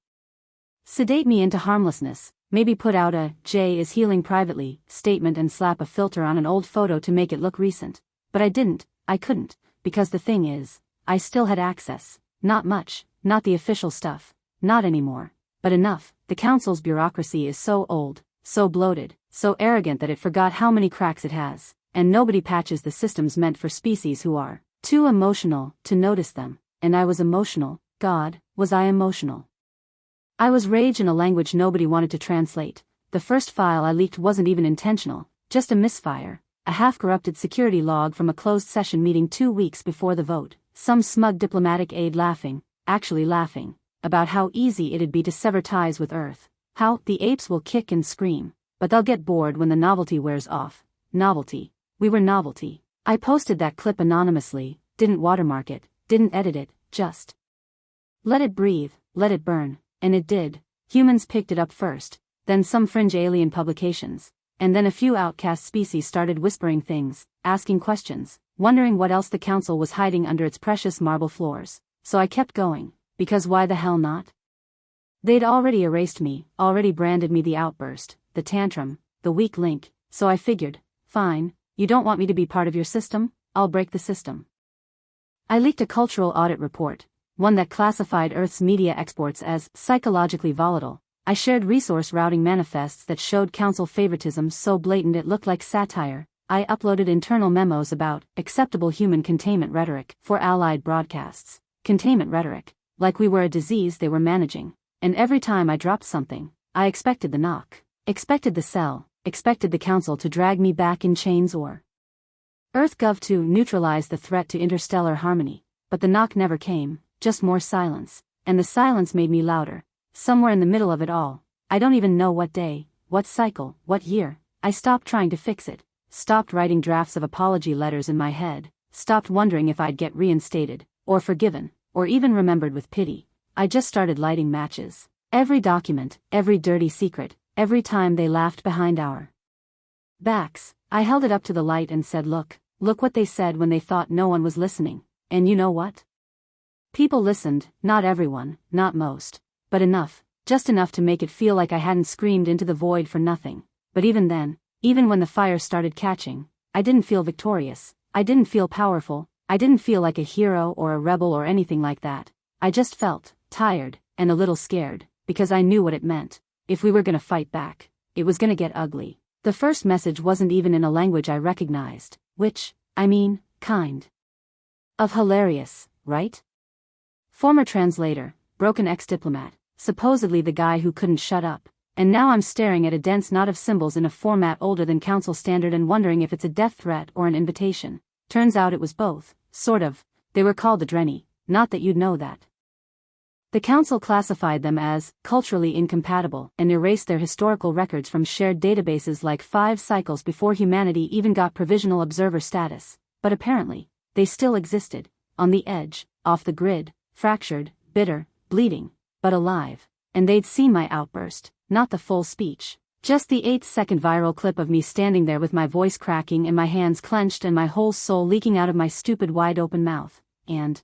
sedate me into harmlessness, maybe put out a "Jay is healing privately" statement and slap a filter on an old photo to make it look recent. But I didn't, I couldn't, because the thing is, I still had access. Not much, not the official stuff, not anymore, but enough. The council's bureaucracy is so old, so bloated, so arrogant that it forgot how many cracks it has, and nobody patches the systems meant for species who are too emotional to notice them. And I was emotional. God, was I emotional? I was rage in a language nobody wanted to translate. The first file I leaked wasn't even intentional, just a misfire, a half-corrupted security log from a closed session meeting 2 weeks before the vote. Some smug diplomatic aide laughing, actually laughing, about how easy it'd be to sever ties with Earth. How the apes will kick and scream, but they'll get bored when the novelty wears off. Novelty. We were novelty. I posted that clip anonymously, didn't watermark it, didn't edit it, just let it breathe, let it burn. And it did. Humans picked it up first, then some fringe alien publications, and then a few outcast species started whispering things, asking questions, wondering what else the council was hiding under its precious marble floors. So I kept going, because why the hell not? They'd already erased me, already branded me the outburst, the tantrum, the weak link, so I figured, fine, you don't want me to be part of your system, I'll break the system. I leaked a cultural audit report, one that classified Earth's media exports as psychologically volatile. I shared resource routing manifests that showed council favoritism so blatant it looked like satire. I uploaded internal memos about acceptable human containment rhetoric for allied broadcasts. Containment rhetoric, like we were a disease they were managing. And every time I dropped something, I expected the knock, expected the cell, expected the council to drag me back in chains or EarthGov to neutralize the threat to interstellar harmony. But the knock never came, just more silence, and the silence made me louder. Somewhere in the middle of it all, I don't even know what day, what cycle, what year, I stopped trying to fix it, stopped writing drafts of apology letters in my head, stopped wondering if I'd get reinstated, or forgiven, or even remembered with pity. I just started lighting matches. Every document, every dirty secret, every time they laughed behind our backs, I held it up to the light and said, look what they said when they thought no one was listening. And you know what? People listened, not everyone, not most, but enough, just enough to make it feel like I hadn't screamed into the void for nothing. But even then, even when the fire started catching, I didn't feel victorious, I didn't feel powerful, I didn't feel like a hero or a rebel or anything like that. I just felt tired, and a little scared, because I knew what it meant. If we were gonna fight back, it was gonna get ugly. The first message wasn't even in a language I recognized, which, I mean, kind of hilarious, right? Former translator, broken ex-diplomat, supposedly the guy who couldn't shut up, and now I'm staring at a dense knot of symbols in a format older than council standard and wondering if it's a death threat or an invitation. Turns out it was both, sort of. They were called the Drenny, not that you'd know that. The council classified them as culturally incompatible and erased their historical records from shared databases like 5 cycles before humanity even got provisional observer status. But apparently, they still existed, on the edge, off the grid, fractured, bitter, bleeding, but alive. And they'd seen my outburst, not the full speech, just the 8-second viral clip of me standing there with my voice cracking and my hands clenched and my whole soul leaking out of my stupid wide-open mouth. And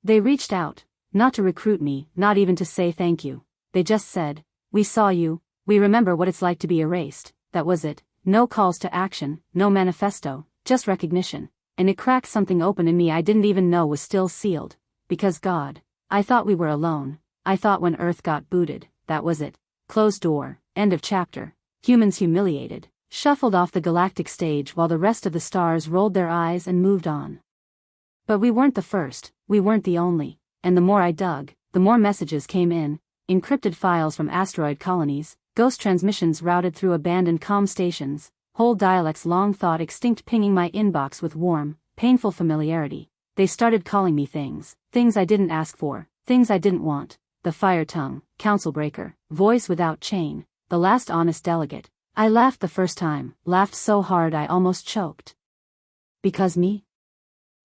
they reached out. Not to recruit me, not even to say thank you. They just said, we saw you, we remember what it's like to be erased. That was it. No calls to action, no manifesto, just recognition. And it cracked something open in me I didn't even know was still sealed. Because God, I thought we were alone. I thought when Earth got booted, that was it. Closed door, end of chapter. Humans humiliated, shuffled off the galactic stage while the rest of the stars rolled their eyes and moved on. But we weren't the first, we weren't the only. And the more I dug, the more messages came in, encrypted files from asteroid colonies, ghost transmissions routed through abandoned comm stations, whole dialects long thought extinct pinging my inbox with warm, painful familiarity. They started calling me things I didn't ask for, things I didn't want. The fire tongue, council breaker, voice without chain, the last honest delegate. I laughed the first time, laughed so hard I almost choked. Because me?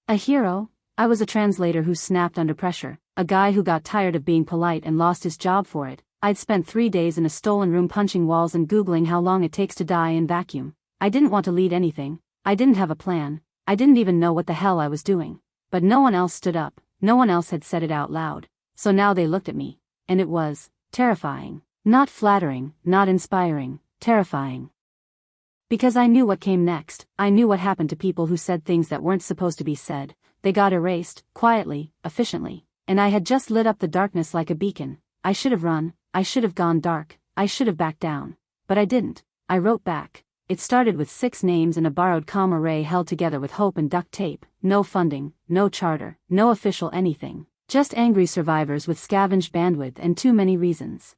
A hero? I was a translator who snapped under pressure, a guy who got tired of being polite and lost his job for it. I'd spent 3 days in a stolen room punching walls and Googling how long it takes to die in vacuum. I didn't want to lead anything, I didn't have a plan, I didn't even know what the hell I was doing. But no one else stood up, no one else had said it out loud. So now they looked at me, and it was terrifying. Not flattering, not inspiring, terrifying. Because I knew what came next, I knew what happened to people who said things that weren't supposed to be said. They got erased, quietly, efficiently, and I had just lit up the darkness like a beacon. I should have run, I should have gone dark, I should have backed down. But I didn't. I wrote back. It started with 6 names and a borrowed comm array held together with hope and duct tape. No funding, no charter, no official anything. Just angry survivors with scavenged bandwidth and too many reasons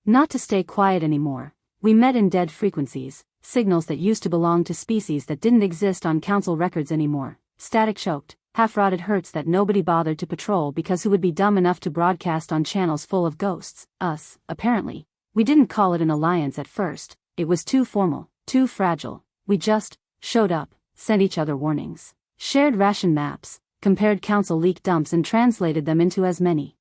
not to stay quiet anymore. We met in dead frequencies, signals that used to belong to species that didn't exist on council records anymore. Static choked, half-rotted hertz that nobody bothered to patrol because who would be dumb enough to broadcast on channels full of ghosts? Us, apparently. We didn't call it an alliance at first, it was too formal, too fragile. We just showed up, sent each other warnings, shared ration maps, compared council leak dumps and translated them into as many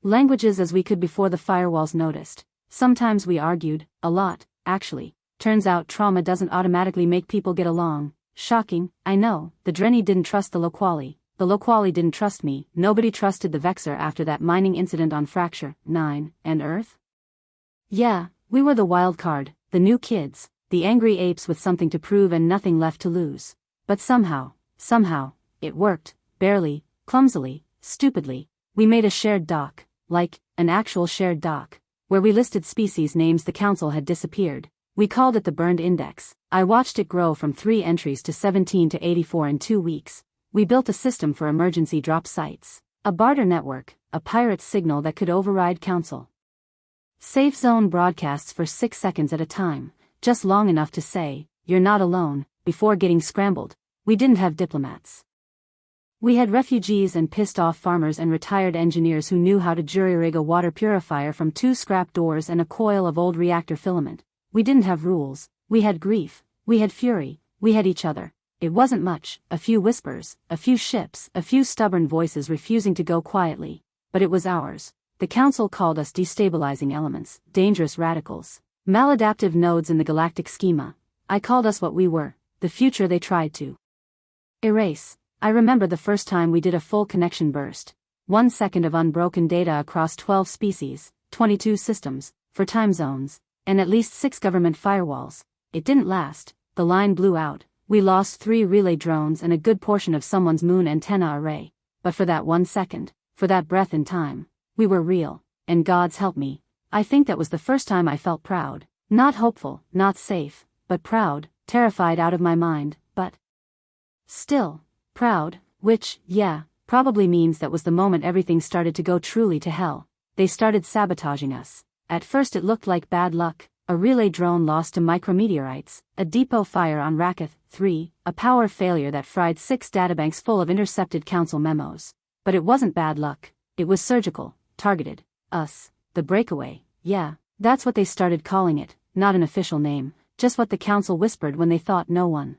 languages as we could before the firewalls noticed. Sometimes we argued, a lot, actually. Turns out trauma doesn't automatically make people get along. Shocking, I know. The Drenny didn't trust the Loquali. The Loquali didn't trust me. Nobody trusted the Vexer after that mining incident on Fracture 9 and Earth. Yeah, we were the wild card, the new kids, the angry apes with something to prove and nothing left to lose. But somehow, it worked, barely, clumsily, stupidly. We made a shared doc, like, an actual shared doc, where we listed species names the council had disappeared. We called it the Burned Index. I watched it grow from 3 entries to 17 to 84 in 2 weeks. We built a system for emergency drop sites, a barter network, a pirate signal that could override council. Safe zone broadcasts for 6 seconds at a time, just long enough to say, "You're not alone," before getting scrambled. We didn't have diplomats. We had refugees and pissed-off farmers and retired engineers who knew how to jury-rig a water purifier from 2 scrap doors and a coil of old reactor filament. We didn't have rules, we had grief, we had fury, we had each other. It wasn't much, a few whispers, a few ships, a few stubborn voices refusing to go quietly. But it was ours. The council called us destabilizing elements, dangerous radicals, maladaptive nodes in the galactic schema. I called us what we were, the future they tried to erase. I remember the first time we did a full connection burst. 1 second of unbroken data across 12 species, 22 systems, for time zones, and at least 6 government firewalls. It didn't last. The line blew out. We lost 3 relay drones and a good portion of someone's moon antenna array. But for that 1 second, for that breath in time, we were real, and God's help me, I think that was the first time I felt proud. Not hopeful, not safe, but proud, terrified out of my mind, but still proud, which, yeah, probably means that was the moment everything started to go truly to hell. They started sabotaging us. At first it looked like bad luck, a relay drone lost to micrometeorites, a depot fire on Raketh 3, a power failure that fried 6 databanks full of intercepted council memos. But it wasn't bad luck, it was surgical, targeted. Us, the breakaway, yeah, that's what they started calling it, not an official name, just what the council whispered when they thought no one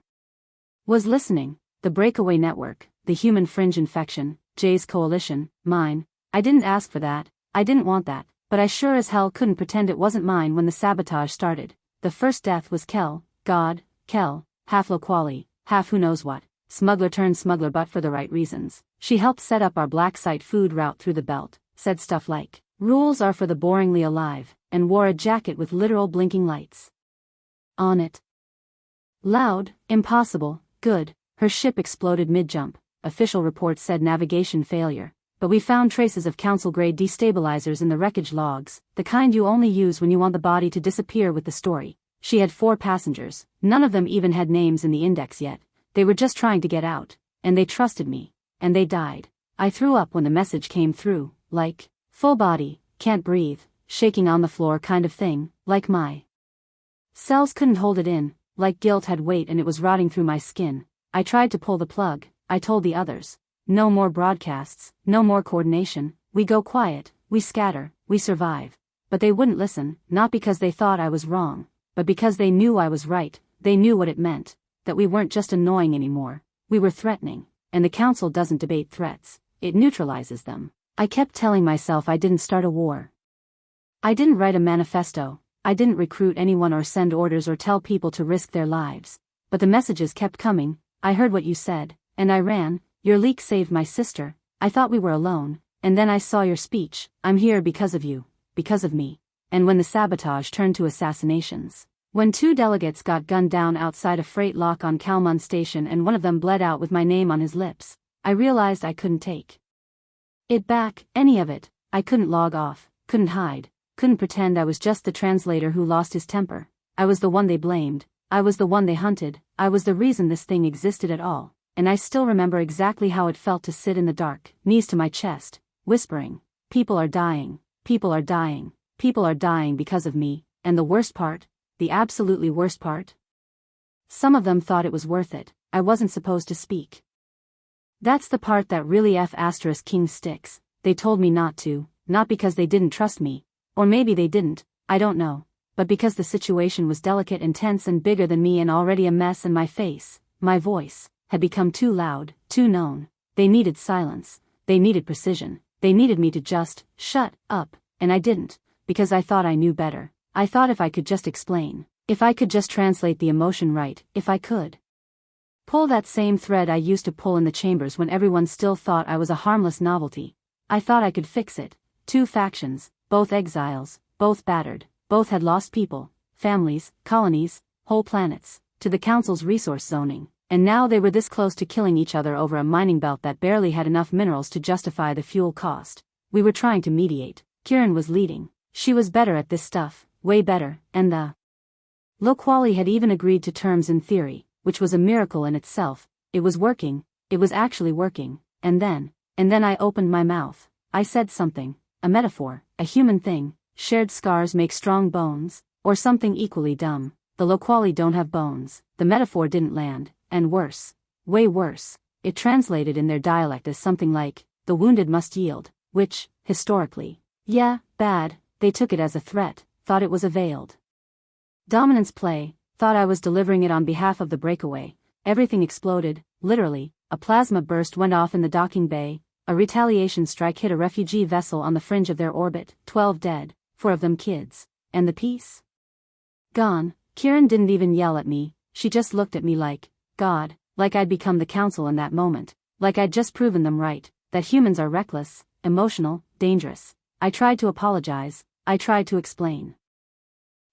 was listening. The breakaway network, the human fringe infection, Jay's coalition, mine. I didn't ask for that, I didn't want that, but I sure as hell couldn't pretend it wasn't mine when the sabotage started. The first death was Kel, God, Kel, half Loquali, half who knows what, smuggler turned smuggler but for the right reasons. She helped set up our black site food route through the belt, said stuff like, "Rules are for the boringly alive," and wore a jacket with literal blinking lights on it. Loud, impossible, good. Her ship exploded mid-jump. Official reports said navigation failure, but we found traces of council-grade destabilizers in the wreckage logs, the kind you only use when you want the body to disappear with the story. She had 4 passengers, none of them even had names in the index yet. They were just trying to get out, and they trusted me, and they died. I threw up when the message came through, like, full body, can't breathe, shaking on the floor kind of thing, like my cells couldn't hold it in, like guilt had weight and it was rotting through my skin. I tried to pull the plug. I told the others, no more broadcasts, no more coordination, we go quiet, we scatter, we survive. But they wouldn't listen, not because they thought I was wrong, but because they knew I was right. They knew what it meant, that we weren't just annoying anymore, we were threatening, and the council doesn't debate threats, it neutralizes them. I kept telling myself I didn't start a war. I didn't write a manifesto, I didn't recruit anyone or send orders or tell people to risk their lives. But the messages kept coming. I heard what you said, and I ran. Your leak saved my sister. I thought we were alone, and then I saw your speech. I'm here because of you, because of me. And when the sabotage turned to assassinations, when 2 delegates got gunned down outside a freight lock on Kalmun Station and one of them bled out with my name on his lips, I realized I couldn't take it back, any of it. I couldn't log off, couldn't hide, couldn't pretend I was just the translator who lost his temper. I was the one they blamed. I was the one they hunted. I was the reason this thing existed at all, and I still remember exactly how it felt to sit in the dark, knees to my chest, whispering, "People are dying, people are dying, people are dying because of me," and the worst part, the absolutely worst part? Some of them thought it was worth it. I wasn't supposed to speak. That's the part that really King sticks. They told me not to, not because they didn't trust me, or maybe they didn't, I don't know. But because the situation was delicate and tense and bigger than me and already a mess, and my face, my voice, had become too loud, too known. They needed silence, they needed precision, they needed me to just shut up, and I didn't, because I thought I knew better. I thought if I could just explain, If I could just translate the emotion right, if I could pull that same thread I used to pull in the chambers when everyone still thought I was a harmless novelty, I thought I could fix it. Two factions, both exiles, both battered, both had lost people, families, colonies, whole planets, to the Council's resource zoning, and now they were this close to killing each other over a mining belt that barely had enough minerals to justify the fuel cost. We were trying to mediate. Kieran was leading. She was better at this stuff, way better, and the Loquali had even agreed to terms in theory, which was a miracle in itself. It was working, it was actually working, and then I opened my mouth. I said something, a metaphor, a human thing, shared scars make strong bones, or something equally dumb. The Loquali don't have bones. The metaphor didn't land, and worse, way worse, it translated in their dialect as something like, the wounded must yield, which, historically, yeah, bad, they took it as a threat, thought it was a veiled dominance play, thought I was delivering it on behalf of the breakaway. Everything exploded, literally. A plasma burst went off in the docking bay, a retaliation strike hit a refugee vessel on the fringe of their orbit, 12 dead, 4 of them kids, and the peace? Gone. Kieran didn't even yell at me, she just looked at me like, God, like I'd become the Council in that moment, like I'd just proven them right, that humans are reckless, emotional, dangerous. I tried to apologize, I tried to explain.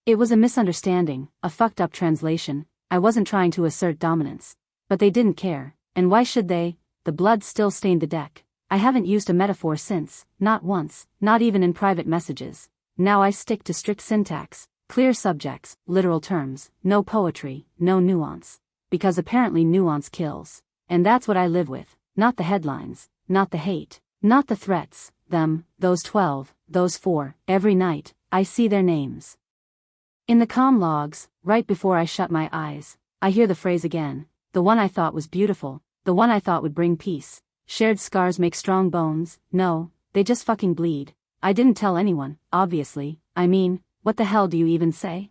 It was a misunderstanding, a fucked up translation. I wasn't trying to assert dominance. But they didn't care, and why should they? The blood still stained the deck. I haven't used a metaphor since, not once, not even in private messages. Now I stick to strict syntax, clear subjects, literal terms, no poetry, no nuance. Because apparently nuance kills. And that's what I live with, not the headlines, not the hate, not the threats, them, those 12, those 4, every night, I see their names. In the comm logs, right before I shut my eyes, I hear the phrase again, the one I thought was beautiful, the one I thought would bring peace. Shared scars make strong bones. No, they just fucking bleed. I didn't tell anyone, obviously. I mean, what the hell do you even say?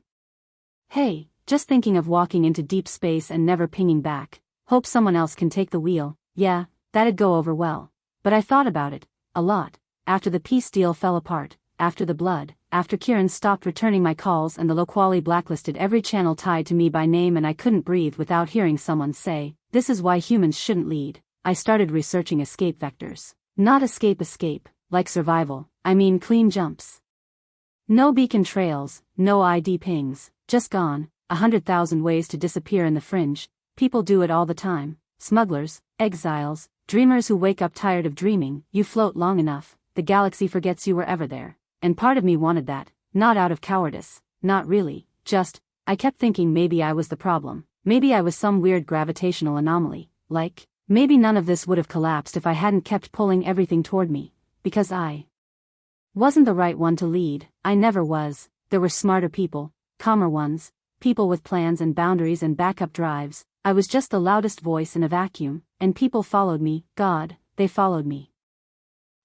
Hey, just thinking of walking into deep space and never pinging back. Hope someone else can take the wheel. Yeah, that'd go over well. But I thought about it, a lot, after the peace deal fell apart, after the blood, after Kieran stopped returning my calls and the Loquali blacklisted every channel tied to me by name and I couldn't breathe without hearing someone say, this is why humans shouldn't lead. I started researching escape vectors. Not escape, like survival, I mean clean jumps. No beacon trails, no ID pings, just gone, 100,000 ways to disappear in the fringe. People do it all the time. Smugglers, exiles, dreamers who wake up tired of dreaming. You float long enough, the galaxy forgets you were ever there. And part of me wanted that, not out of cowardice, not really, just, I kept thinking maybe I was the problem, maybe I was some weird gravitational anomaly, like, maybe none of this would have collapsed if I hadn't kept pulling everything toward me, because I wasn't the right one to lead. I never was. There were smarter people, calmer ones, people with plans and boundaries and backup drives. I was just the loudest voice in a vacuum, and people followed me. God, they followed me.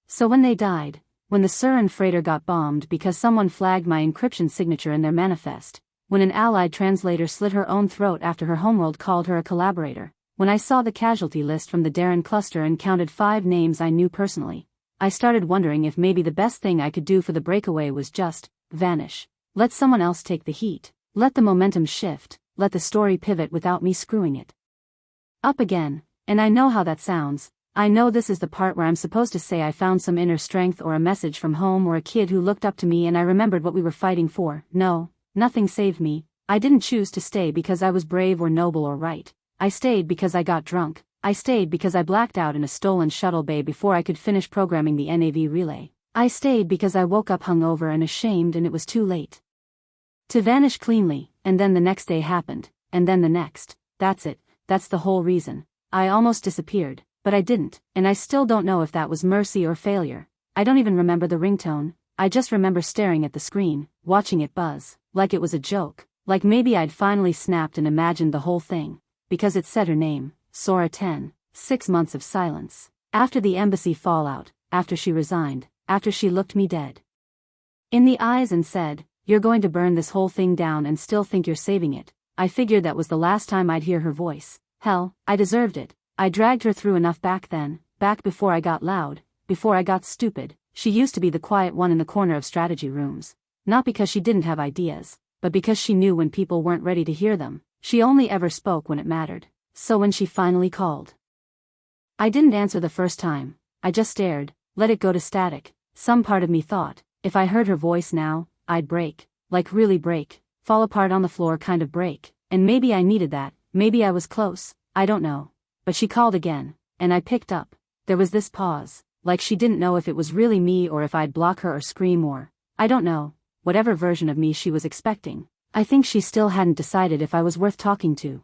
So when they died, when the Surin freighter got bombed because someone flagged my encryption signature in their manifest, when an allied translator slit her own throat after her homeworld called her a collaborator, when I saw the casualty list from the Darren cluster and counted 5 names I knew personally, I started wondering if maybe the best thing I could do for the breakaway was just vanish. Let someone else take the heat. Let the momentum shift. Let the story pivot without me screwing it up again. And I know how that sounds. I know this is the part where I'm supposed to say I found some inner strength or a message from home or a kid who looked up to me and I remembered what we were fighting for. No, nothing saved me. I didn't choose to stay because I was brave or noble or right. I stayed because I got drunk. I stayed because I blacked out in a stolen shuttle bay before I could finish programming the NAV relay. I stayed because I woke up hungover and ashamed and it was too late to vanish cleanly, and then the next day happened, and then the next. That's it, that's the whole reason. I almost disappeared, but I didn't, and I still don't know if that was mercy or failure. I don't even remember the ringtone. I just remember staring at the screen, watching it buzz, like it was a joke, like maybe I'd finally snapped and imagined the whole thing, because it said her name, Sora 10, 6 months of silence. After the embassy fallout, after she resigned, after she looked me dead in the eyes and said, you're going to burn this whole thing down and still think you're saving it. I figured that was the last time I'd hear her voice. Hell, I deserved it. I dragged her through enough back then, back before I got loud, before I got stupid. She used to be the quiet one in the corner of strategy rooms. Not because she didn't have ideas, but because she knew when people weren't ready to hear them, she only ever spoke when it mattered. So when she finally called, I didn't answer the first time. I just stared, let it go to static. Some part of me thought, if I heard her voice now, I'd break, like really break, fall apart on the floor kind of break, and maybe I needed that, maybe I was close, I don't know. But she called again, and I picked up. There was this pause, like she didn't know if it was really me or if I'd block her or scream or, I don't know, whatever version of me she was expecting. I think she still hadn't decided if I was worth talking to.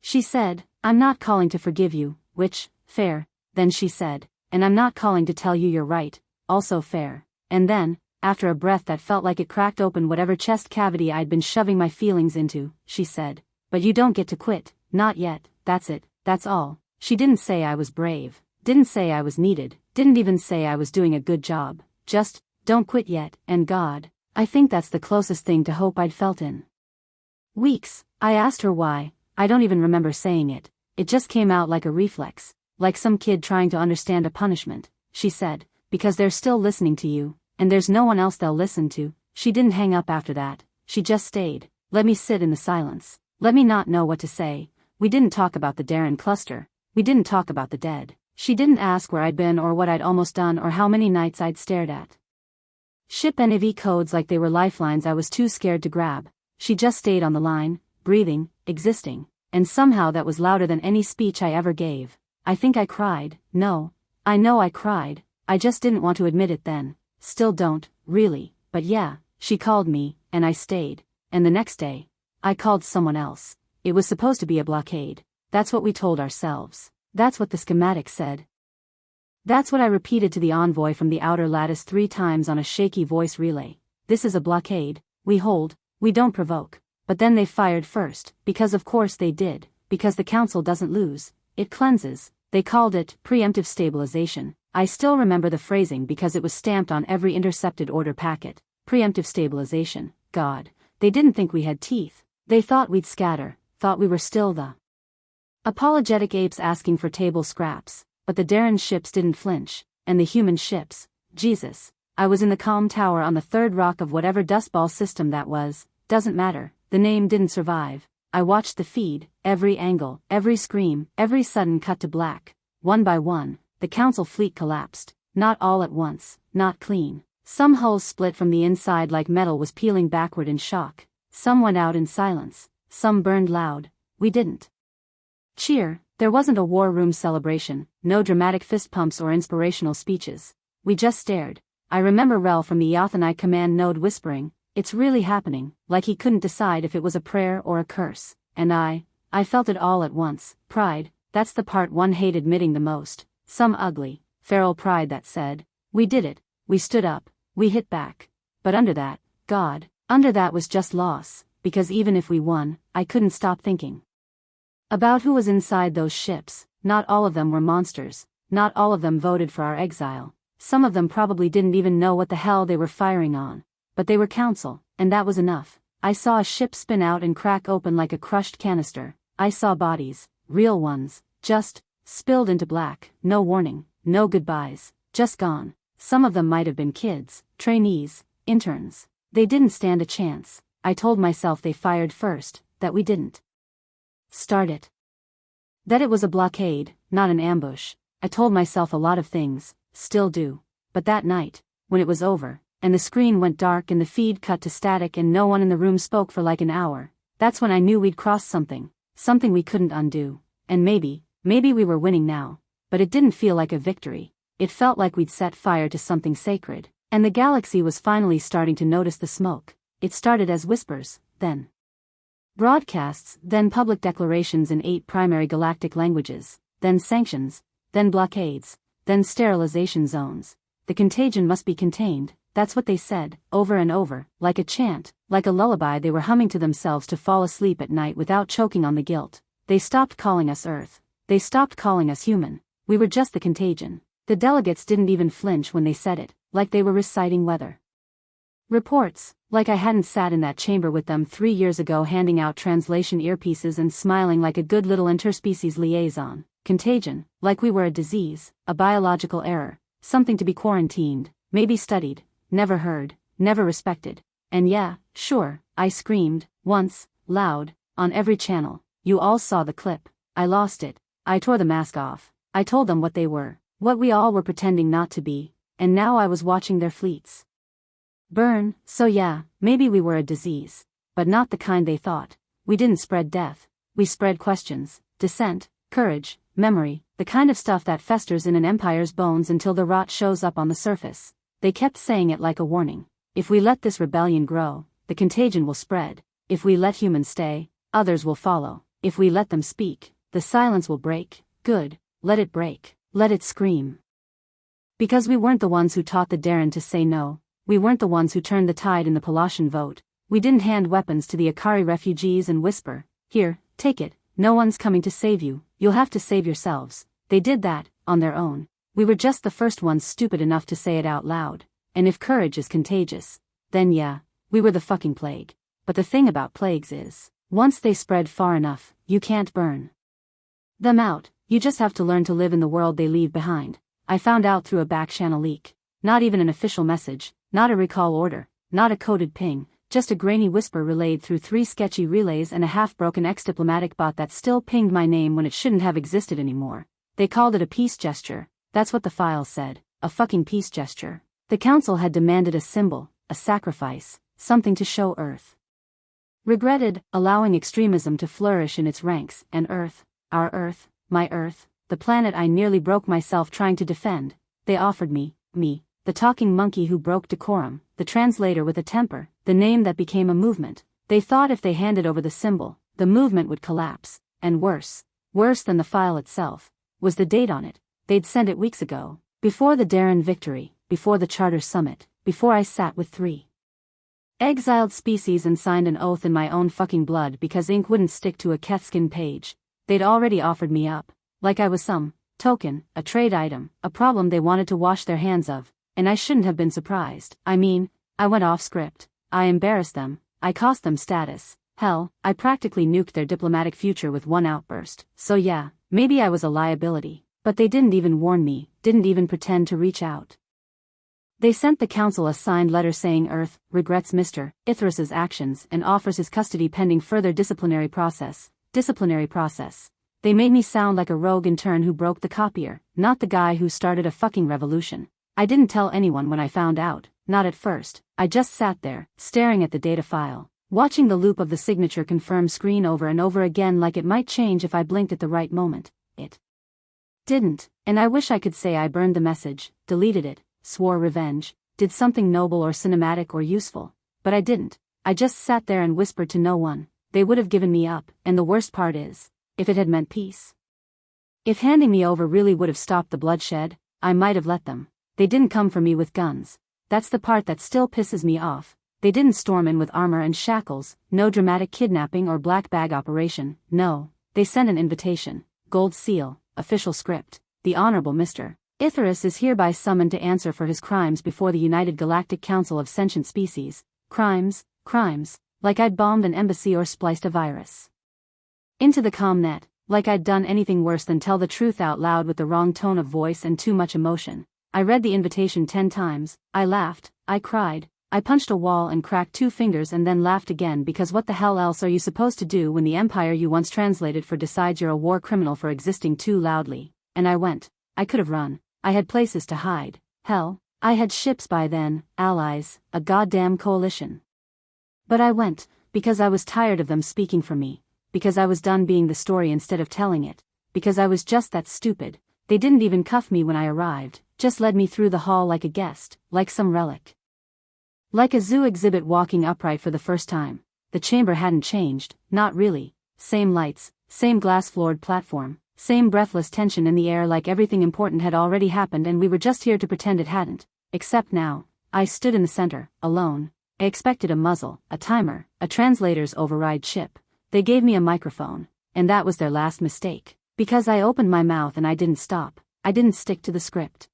She said, I'm not calling to forgive you, which, fair. Then she said, and I'm not calling to tell you you're right, also fair. And then, after a breath that felt like it cracked open whatever chest cavity I'd been shoving my feelings into, she said, but you don't get to quit, not yet, that's it, that's all. She didn't say I was brave, didn't say I was needed, didn't even say I was doing a good job, just, don't quit yet, and God, I think that's the closest thing to hope I'd felt in weeks. I asked her why, I don't even remember saying it, it just came out like a reflex, like some kid trying to understand a punishment. She said, because they're still listening to you, and there's no one else they'll listen to. She didn't hang up after that, she just stayed, let me sit in the silence, let me not know what to say. We didn't talk about the Darren cluster, we didn't talk about the dead. She didn't ask where I'd been or what I'd almost done or how many nights I'd stared at ship NAV codes like they were lifelines I was too scared to grab. She just stayed on the line, breathing, existing, and somehow that was louder than any speech I ever gave. I think I cried, no, I know I cried, I just didn't want to admit it then, still don't, really, but yeah, she called me, and I stayed, and the next day, I called someone else. It was supposed to be a blockade, that's what we told ourselves, that's what the schematic said. That's what I repeated to the envoy from the outer lattice 3 times on a shaky voice relay. This is a blockade, we hold, we don't provoke. But then they fired first, because of course they did, because the council doesn't lose, it cleanses. They called it preemptive stabilization. I still remember the phrasing because it was stamped on every intercepted order packet. Preemptive stabilization, God, they didn't think we had teeth. They thought we'd scatter, thought we were still the apologetic apes asking for table scraps. But the Darren ships didn't flinch, and the human ships, Jesus, I was in the calm tower on the 3rd rock of whatever dustball system that was, doesn't matter, the name didn't survive. I watched the feed, every angle, every scream, every sudden cut to black. One by one, the council fleet collapsed, not all at once, not clean. Some hulls split from the inside like metal was peeling backward in shock. Some went out in silence, some burned loud. We didn't cheer. There wasn't a war room celebration, no dramatic fist pumps or inspirational speeches. We just stared. I remember Rel from the Yothanai command node whispering, it's really happening, like he couldn't decide if it was a prayer or a curse. And I felt it all at once. Pride, that's the part one hated admitting the most. Some ugly, feral pride that said, we did it, we stood up, we hit back. But under that, God, under that was just loss, because even if we won, I couldn't stop thinking about who was inside those ships. Not all of them were monsters, not all of them voted for our exile. Some of them probably didn't even know what the hell they were firing on. But they were council, and that was enough. I saw a ship spin out and crack open like a crushed canister. I saw bodies, real ones, just spilled into black, no warning, no goodbyes, just gone. Some of them might have been kids, trainees, interns. They didn't stand a chance. I told myself they fired first, that we didn't start it. That it was a blockade, not an ambush. I told myself a lot of things, still do. But that night, when it was over, and the screen went dark and the feed cut to static and no one in the room spoke for like an hour, that's when I knew we'd crossed something we couldn't undo. And maybe we were winning now. But it didn't feel like a victory. It felt like we'd set fire to something sacred, and the galaxy was finally starting to notice the smoke. It started as whispers, then broadcasts, then public declarations in 8 primary galactic languages, then sanctions, then blockades, then sterilization zones. The contagion must be contained, that's what they said, over and over, like a chant, like a lullaby they were humming to themselves to fall asleep at night without choking on the guilt. They stopped calling us Earth. They stopped calling us human. We were just the contagion. The delegates didn't even flinch when they said it, like they were reciting weather reports, like I hadn't sat in that chamber with them 3 years ago handing out translation earpieces and smiling like a good little interspecies liaison. Contagion, like we were a disease, a biological error, something to be quarantined, maybe studied, never heard, never respected. And yeah, sure, I screamed, once, loud, on every channel. You all saw the clip. I lost it. I tore the mask off. I told them what they were, what we all were pretending not to be, and now I was watching their fleets burn. So yeah, maybe we were a disease, but not the kind they thought. We didn't spread death. We spread questions, dissent, courage, memory, the kind of stuff that festers in an empire's bones until the rot shows up on the surface. They kept saying it like a warning. If we let this rebellion grow, the contagion will spread. If we let humans stay, others will follow. If we let them speak, the silence will break. Good, let it break. Let it scream. Because we weren't the ones who taught the Darren to say no. We weren't the ones who turned the tide in the Palacian vote. We didn't hand weapons to the Akari refugees and whisper, "Here, take it, no one's coming to save you, you'll have to save yourselves." They did that, on their own. We were just the first ones stupid enough to say it out loud. And if courage is contagious, then yeah, we were the fucking plague. But the thing about plagues is, once they spread far enough, you can't burn them out. You just have to learn to live in the world they leave behind. I found out through a back-channel leak. Not even an official message, not a recall order, not a coded ping, just a grainy whisper relayed through 3 sketchy relays and a half-broken ex-diplomatic bot that still pinged my name when it shouldn't have existed anymore. They called it a peace gesture. That's what the file said, a fucking peace gesture. The council had demanded a symbol, a sacrifice, something to show Earth regretted, allowing extremism to flourish in its ranks, and Earth, our Earth, my Earth, the planet I nearly broke myself trying to defend, they offered me, the talking monkey who broke decorum, the translator with a temper, the name that became a movement. They thought if they handed over the symbol, the movement would collapse, and worse than the file itself, was the date on it. They'd sent it weeks ago, before the Darren victory, before the Charter Summit, before I sat with 3 exiled species and signed an oath in my own fucking blood because ink wouldn't stick to a Kethskin page. They'd already offered me up, like I was some token, a trade item, a problem they wanted to wash their hands of, and I shouldn't have been surprised. I mean, I went off script. I embarrassed them. I cost them status. Hell, I practically nuked their diplomatic future with one outburst. So yeah, maybe I was a liability, but they didn't even warn me, didn't even pretend to reach out. They sent the council a signed letter saying Earth regrets Mr. Ithris's actions and offers his custody pending further disciplinary process. They made me sound like a rogue intern who broke the copier, not the guy who started a fucking revolution. I didn't tell anyone when I found out, not at first. I just sat there, staring at the data file, watching the loop of the signature confirm screen over and over again like it might change if I blinked at the right moment. It didn't, and I wish I could say I burned the message, deleted it, swore revenge, did something noble or cinematic or useful, but I didn't. I just sat there and whispered to no one. They would have given me up, and the worst part is, if it had meant peace. If handing me over really would have stopped the bloodshed, I might have let them. They didn't come for me with guns. That's the part that still pisses me off. They didn't storm in with armor and shackles, no dramatic kidnapping or black bag operation, no. They sent an invitation, gold seal, official script. The Honorable Mr. Ithris is hereby summoned to answer for his crimes before the United Galactic Council of Sentient Species. Crimes, like I'd bombed an embassy or spliced a virus into the commnet, like I'd done anything worse than tell the truth out loud with the wrong tone of voice and too much emotion. I read the invitation 10 times, I laughed, I cried, I punched a wall and cracked 2 fingers and then laughed again because what the hell else are you supposed to do when the empire you once translated for decides you're a war criminal for existing too loudly? And I went. I could have run. I had places to hide. Hell, I had ships by then, allies, a goddamn coalition. But I went, because I was tired of them speaking for me, because I was done being the story instead of telling it, because I was just that stupid. They didn't even cuff me when I arrived, just led me through the hall like a guest, like some relic. Like a zoo exhibit walking upright for the first time. The chamber hadn't changed, not really. Same lights, same glass-floored platform, same breathless tension in the air like everything important had already happened and we were just here to pretend it hadn't. Except now, I stood in the center, alone. I expected a muzzle, a timer, a translator's override chip. They gave me a microphone, and that was their last mistake. Because I opened my mouth and I didn't stop. I didn't stick to the script.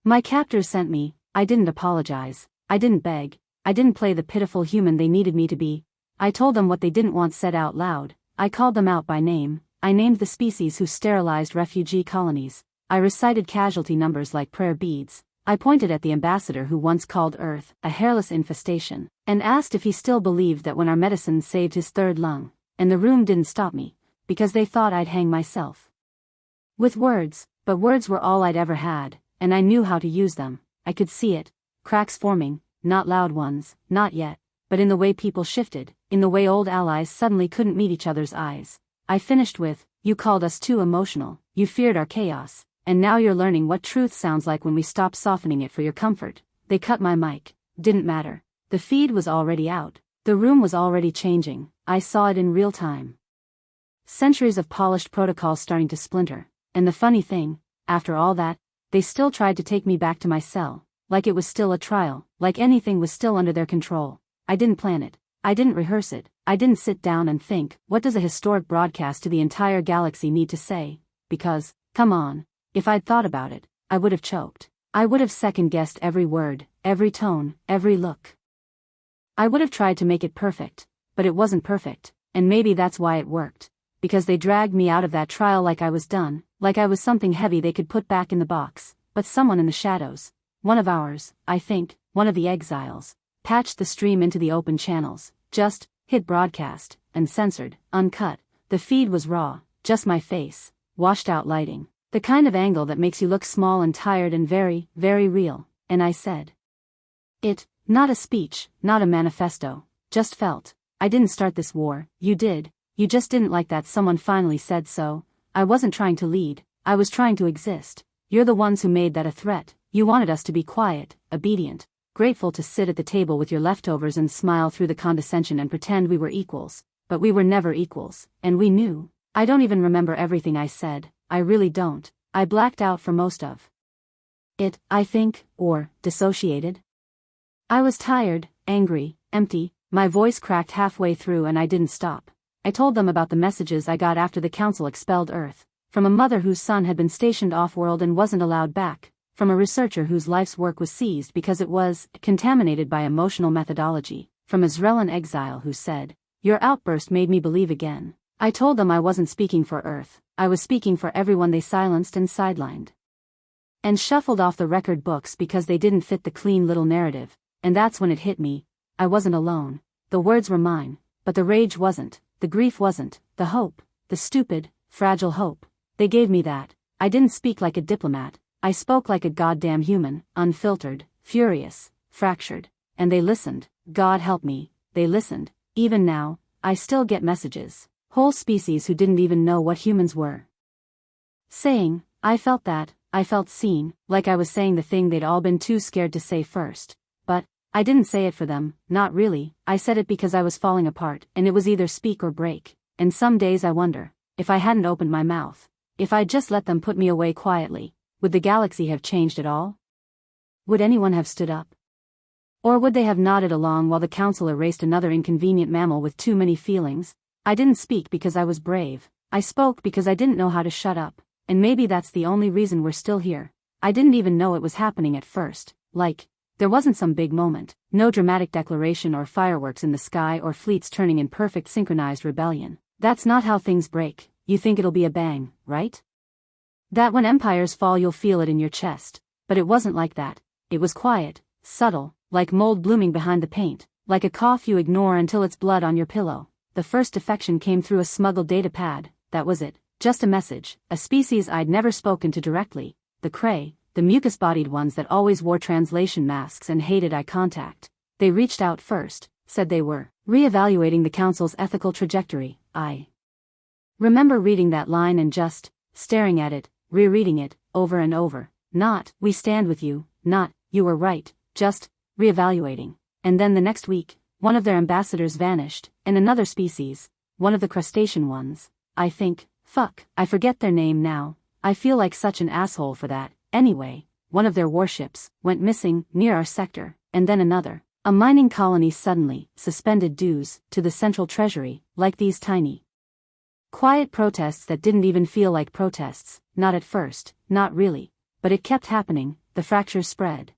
My captors sent me. I didn't apologize. I didn't beg. I didn't play the pitiful human they needed me to be. I told them what they didn't want said out loud. I called them out by name. I named the species who sterilized refugee colonies. I recited casualty numbers like prayer beads. I pointed at the ambassador who once called Earth a hairless infestation, and asked if he still believed that when our medicine saved his third lung, and the room didn't stop me, because they thought I'd hang myself. With words, but words were all I'd ever had, and I knew how to use them. I could see it, cracks forming, not loud ones, not yet, but in the way people shifted, in the way old allies suddenly couldn't meet each other's eyes. I finished with, "You called us too emotional, you feared our chaos, and now you're learning what truth sounds like when we stop softening it for your comfort." They cut my mic. Didn't matter. The feed was already out. The room was already changing. I saw it in real time. Centuries of polished protocols starting to splinter. And the funny thing, after all that, they still tried to take me back to my cell, like it was still a trial, like anything was still under their control. I didn't plan it. I didn't rehearse it. I didn't sit down and think, what does a historic broadcast to the entire galaxy need to say? Because, come on, if I'd thought about it, I would have choked. I would have second-guessed every word, every tone, every look. I would have tried to make it perfect, but it wasn't perfect, and maybe that's why it worked. Because they dragged me out of that trial like I was done, like I was something heavy they could put back in the box, but someone in the shadows, one of ours, I think, one of the exiles, patched the stream into the open channels, just hit broadcast, and censored, uncut. The feed was raw, just my face, washed out lighting, the kind of angle that makes you look small and tired and very, very real, and I said it. Not a speech, not a manifesto, just felt. I didn't start this war, you did, you just didn't like that someone finally said so. I wasn't trying to lead, I was trying to exist. You're the ones who made that a threat. You wanted us to be quiet, obedient, grateful to sit at the table with your leftovers and smile through the condescension and pretend we were equals, but we were never equals, and we knew. I don't even remember everything I said, I really don't. I blacked out for most of it, I think, or dissociated. I was tired, angry, empty, my voice cracked halfway through and I didn't stop. I told them about the messages I got after the Council expelled Earth, from a mother whose son had been stationed off-world and wasn't allowed back, from a researcher whose life's work was seized because it was contaminated by emotional methodology, from Israelan exile who said, "Your outburst made me believe again." I told them I wasn't speaking for Earth, I was speaking for everyone they silenced and sidelined. And shuffled off the record books because they didn't fit the clean little narrative. And that's when it hit me. I wasn't alone. The words were mine, but the rage wasn't, the grief wasn't, the hope, the stupid, fragile hope. They gave me that. I didn't speak like a diplomat, I spoke like a goddamn human, unfiltered, furious, fractured. And they listened, God help me, they listened. Even now, I still get messages. Whole species who didn't even know what humans were saying, I felt that, I felt seen, like I was saying the thing they'd all been too scared to say first. But I didn't say it for them, not really. I said it because I was falling apart, and it was either speak or break. And some days I wonder, if I hadn't opened my mouth, if I'd just let them put me away quietly, would the galaxy have changed at all? Would anyone have stood up? Or would they have nodded along while the Council erased another inconvenient mammal with too many feelings? I didn't speak because I was brave. I spoke because I didn't know how to shut up, and maybe that's the only reason we're still here. I didn't even know it was happening at first, like, there wasn't some big moment, no dramatic declaration or fireworks in the sky or fleets turning in perfect synchronized rebellion. That's not how things break. You think it'll be a bang, right? That when empires fall you'll feel it in your chest. But it wasn't like that. It was quiet, subtle, like mold blooming behind the paint, like a cough you ignore until it's blood on your pillow. The first defection came through a smuggled data pad, that was it. Just a message, a species I'd never spoken to directly, the Cray. The mucus-bodied ones that always wore translation masks and hated eye contact. They reached out first, said they were re-evaluating the Council's ethical trajectory. I remember reading that line and just staring at it, rereading it, over and over. Not, we stand with you, not, you were right, just re-evaluating. And then the next week, one of their ambassadors vanished, and another species, one of the crustacean ones, I think, I forget their name now, I feel like such an asshole for that. Anyway, one of their warships went missing near our sector, and then another. A mining colony suddenly suspended dues to the central treasury, like these tiny, quiet protests that didn't even feel like protests, not at first, not really, but it kept happening. The fractures spread.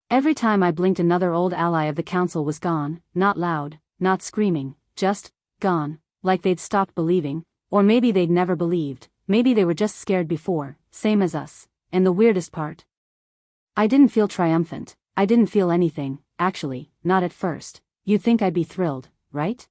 Every time I blinked another old ally of the Council was gone, not loud, not screaming, just gone, like they'd stopped believing, or maybe they'd never believed, maybe they were just scared before, same as us. And the weirdest part, I didn't feel triumphant, I didn't feel anything, actually, not at first. You'd think I'd be thrilled, right?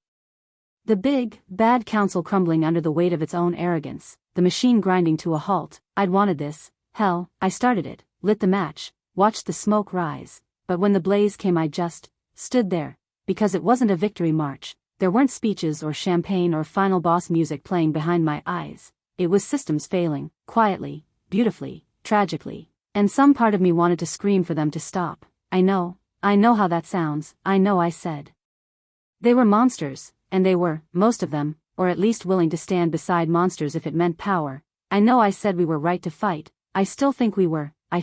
The big, bad council crumbling under the weight of its own arrogance, the machine grinding to a halt. I'd wanted this. Hell, I started it, lit the match, watched the smoke rise, but when the blaze came I just stood there, because it wasn't a victory march. There weren't speeches or champagne or final boss music playing behind my eyes. It was systems failing, quietly, beautifully, tragically, and some part of me wanted to scream for them to stop. I know how that sounds, I know I said. They were monsters, and they were, most of them, or at least willing to stand beside monsters if it meant power. I know I said we were right to fight, I still think we were, I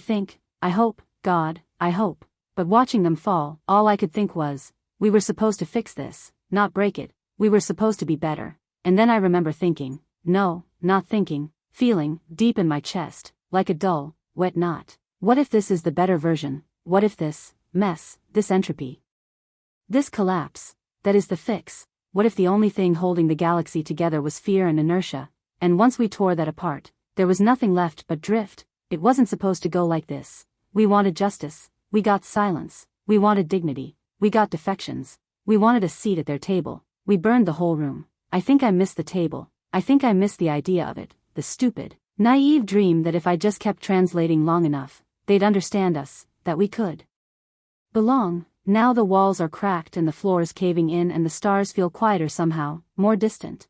hope, God, I hope. But watching them fall, all I could think was, we were supposed to fix this, not break it, we were supposed to be better. And then I remember thinking, no, not thinking, feeling, deep in my chest, like a dull, wet knot. What if this is the better version? What if this mess, this entropy, this collapse, that is the fix? What if the only thing holding the galaxy together was fear and inertia, and once we tore that apart, there was nothing left but drift? It wasn't supposed to go like this. We wanted justice, we got silence, we wanted dignity, we got defections, we wanted a seat at their table, we burned the whole room. I think I missed the table, I think I missed the idea of it, the stupid, naive dream that if I just kept translating long enough, they'd understand us, that we could belong. Now the walls are cracked and the floors caving in and the stars feel quieter somehow, more distant.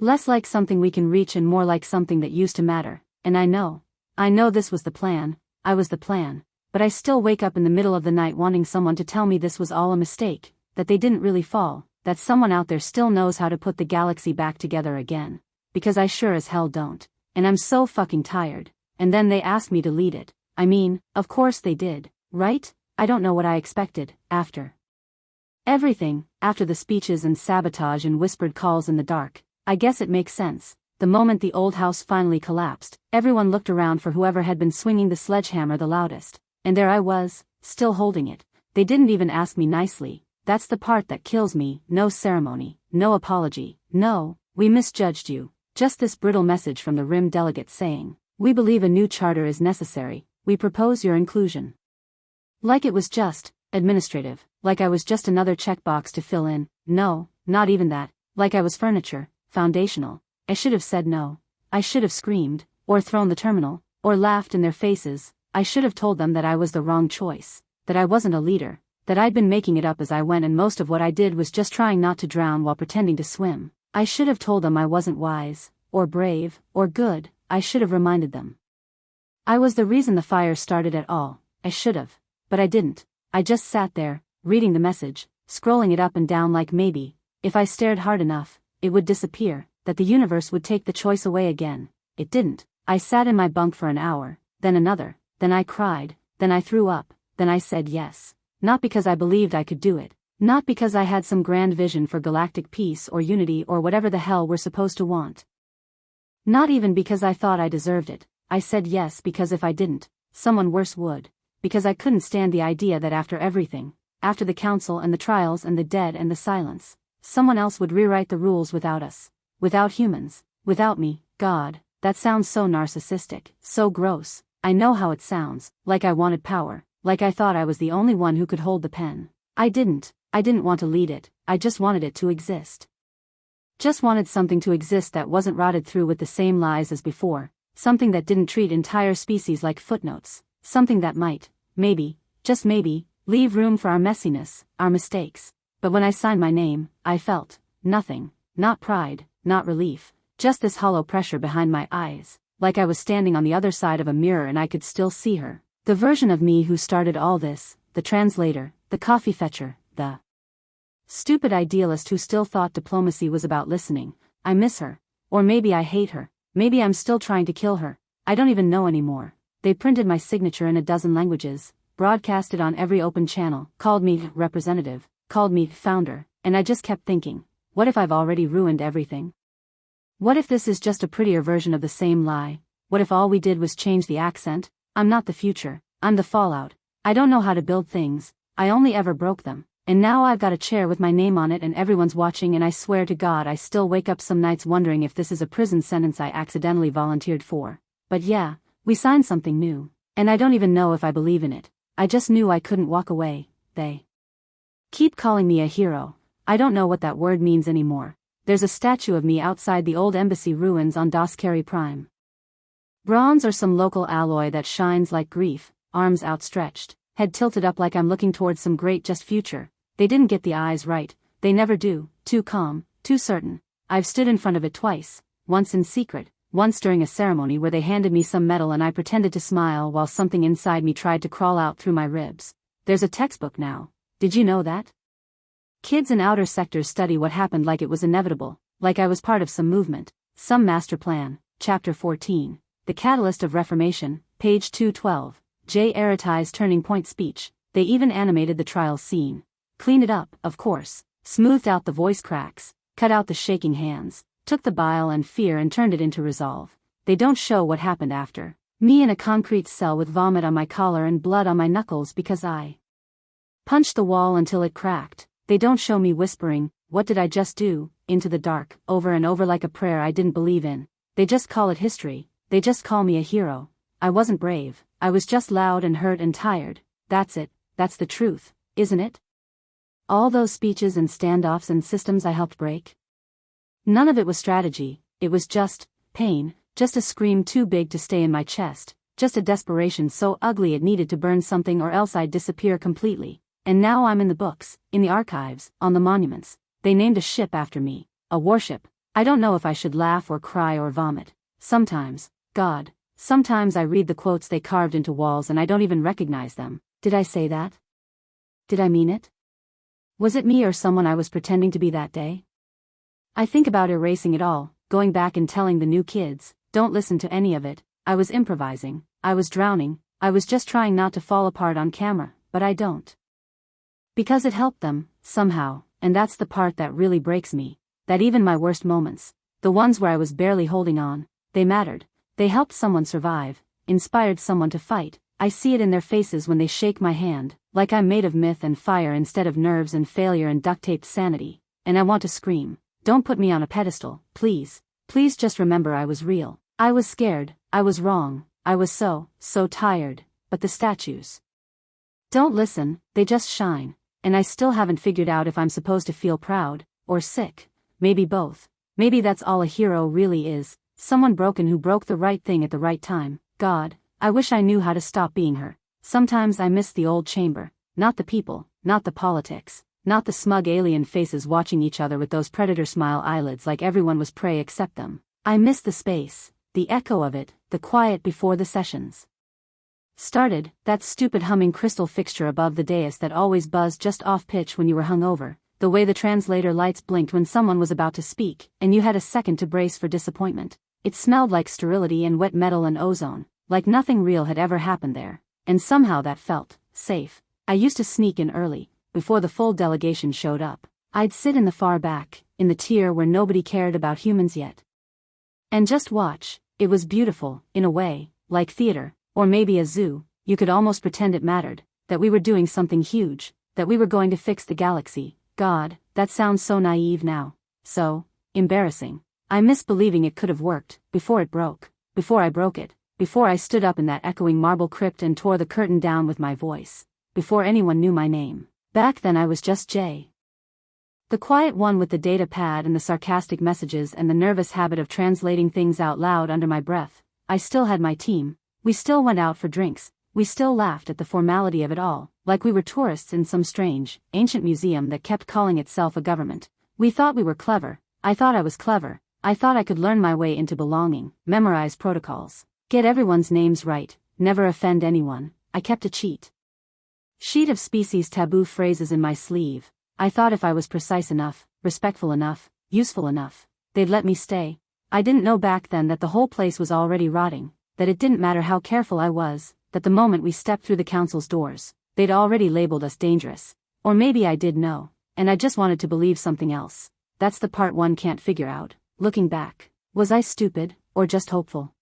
Less like something we can reach and more like something that used to matter, and I know this was the plan, I was the plan, but I still wake up in the middle of the night wanting someone to tell me this was all a mistake, that they didn't really fall, that someone out there still knows how to put the galaxy back together again, because I sure as hell don't, and I'm so fucking tired. And then they asked me to lead it. I mean, of course they did, right? I don't know what I expected, after everything, after the speeches and sabotage and whispered calls in the dark. I guess it makes sense. The moment the old house finally collapsed, everyone looked around for whoever had been swinging the sledgehammer the loudest. And there I was, still holding it. They didn't even ask me nicely. That's the part that kills me. No ceremony, no apology, no, we misjudged you. Just this brittle message from the RIM delegate saying, we believe a new charter is necessary, we propose your inclusion. Like it was just administrative, like I was just another checkbox to fill in. No, not even that, like I was furniture, foundational. I should have said no. I should have screamed, or thrown the terminal, or laughed in their faces. I should have told them that I was the wrong choice, that I wasn't a leader, that I'd been making it up as I went and most of what I did was just trying not to drown while pretending to swim. I should have told them I wasn't wise, or brave, or good. I should have reminded them I was the reason the fire started at all. I should have. But I didn't. I just sat there, reading the message, scrolling it up and down like maybe, if I stared hard enough, it would disappear, that the universe would take the choice away again. It didn't. I sat in my bunk for an hour, then another, then I cried, then I threw up, then I said yes. Not because I believed I could do it, not because I had some grand vision for galactic peace or unity or whatever the hell we're supposed to want. Not even because I thought I deserved it. I said yes because if I didn't, someone worse would. Because I couldn't stand the idea that after everything, after the council and the trials and the dead and the silence, someone else would rewrite the rules without us, without humans, without me. God, that sounds so narcissistic, so gross. I know how it sounds, like I wanted power, like I thought I was the only one who could hold the pen. I didn't want to lead it, I just wanted it to exist. Just wanted something to exist that wasn't rotted through with the same lies as before, something that didn't treat entire species like footnotes. Something that might, maybe, just maybe, leave room for our messiness, our mistakes. But when I signed my name, I felt nothing, not pride, not relief, just this hollow pressure behind my eyes, like I was standing on the other side of a mirror and I could still see her. The version of me who started all this, the translator, the coffee fetcher, the stupid idealist who still thought diplomacy was about listening. I miss her. Or maybe I hate her. Maybe I'm still trying to kill her. I don't even know anymore. They printed my signature in a dozen languages, broadcast it on every open channel, called me representative, called me founder, and I just kept thinking, what if I've already ruined everything? What if this is just a prettier version of the same lie? What if all we did was change the accent? I'm not the future, I'm the fallout. I don't know how to build things, I only ever broke them. And now I've got a chair with my name on it and everyone's watching and I swear to God I still wake up some nights wondering if this is a prison sentence I accidentally volunteered for. But yeah. We signed something new, and I don't even know if I believe in it. I just knew I couldn't walk away. They keep calling me a hero. I don't know what that word means anymore. There's a statue of me outside the old embassy ruins on Doskeri Prime. Bronze or some local alloy that shines like grief, arms outstretched, head tilted up like I'm looking towards some great just future. They didn't get the eyes right, they never do, too calm, too certain. I've stood in front of it twice, once in secret, once during a ceremony where they handed me some medal and I pretended to smile while something inside me tried to crawl out through my ribs. There's a textbook now. Did you know that? Kids in outer sectors study what happened like it was inevitable, like I was part of some movement, some master plan. Chapter 14. The Catalyst of Reformation, page 212. J. Aratai's turning point speech. They even animated the trial scene. Cleaned it up, of course, smoothed out the voice cracks, cut out the shaking hands, took the bile and fear and turned it into resolve. They don't show what happened after. Me in a concrete cell with vomit on my collar and blood on my knuckles because I punched the wall until it cracked. They don't show me whispering, "What did I just do?" into the dark, over and over like a prayer I didn't believe in. They just call it history. They just call me a hero. I wasn't brave. I was just loud and hurt and tired. That's it. That's the truth, isn't it? All those speeches and standoffs and systems I helped break? None of it was strategy. It was just pain, just a scream too big to stay in my chest, just a desperation so ugly it needed to burn something or else I'd disappear completely. And now I'm in the books, in the archives, on the monuments. They named a ship after me, a warship. I don't know if I should laugh or cry or vomit. Sometimes, God, sometimes I read the quotes they carved into walls and I don't even recognize them. Did I say that? Did I mean it? Was it me or someone I was pretending to be that day? I think about erasing it all, going back and telling the new kids, don't listen to any of it. I was improvising, I was drowning, I was just trying not to fall apart on camera, but I don't. Because it helped them, somehow, and that's the part that really breaks me, that even my worst moments, the ones where I was barely holding on, they mattered. They helped someone survive, inspired someone to fight. I see it in their faces when they shake my hand, like I'm made of myth and fire instead of nerves and failure and duct-taped sanity, and I want to scream, don't put me on a pedestal, please. Please just remember I was real. I was scared, I was wrong, I was so tired, but the statues don't listen, they just shine. And I still haven't figured out if I'm supposed to feel proud, or sick, maybe both. Maybe that's all a hero really is, someone broken who broke the right thing at the right time. God, I wish I knew how to stop being her. Sometimes I miss the old chamber, not the people, not the politics, not the smug alien faces watching each other with those predator smile eyelids like everyone was prey except them. I miss the space, the echo of it, the quiet before the sessions started, that stupid humming crystal fixture above the dais that always buzzed just off pitch when you were hungover, the way the translator lights blinked when someone was about to speak, and you had a second to brace for disappointment. It smelled like sterility and wet metal and ozone, like nothing real had ever happened there, and somehow that felt safe. I used to sneak in early, before the full delegation showed up. I'd sit in the far back, in the tier where nobody cared about humans yet, and just watch. It was beautiful, in a way, like theater. Or maybe a zoo. You could almost pretend it mattered, that we were doing something huge, that we were going to fix the galaxy. God, that sounds so naive now. So embarrassing. I miss believing it could have worked, before it broke, before I broke it, before I stood up in that echoing marble crypt and tore the curtain down with my voice, before anyone knew my name. Back then I was just Jay, the quiet one with the data pad and the sarcastic messages and the nervous habit of translating things out loud under my breath. I still had my team. We still went out for drinks, we still laughed at the formality of it all, like we were tourists in some strange, ancient museum that kept calling itself a government. We thought we were clever, I thought I was clever, I thought I could learn my way into belonging, memorize protocols, get everyone's names right, never offend anyone. I kept a cheat sheet of species taboo phrases in my sleeve. I thought if I was precise enough, respectful enough, useful enough, they'd let me stay. I didn't know back then that the whole place was already rotting. That it didn't matter how careful I was, that the moment we stepped through the council's doors, they'd already labeled us dangerous. Or maybe I did know, and I just wanted to believe something else. That's the part one can't figure out, looking back. Was I stupid, or just hopeful?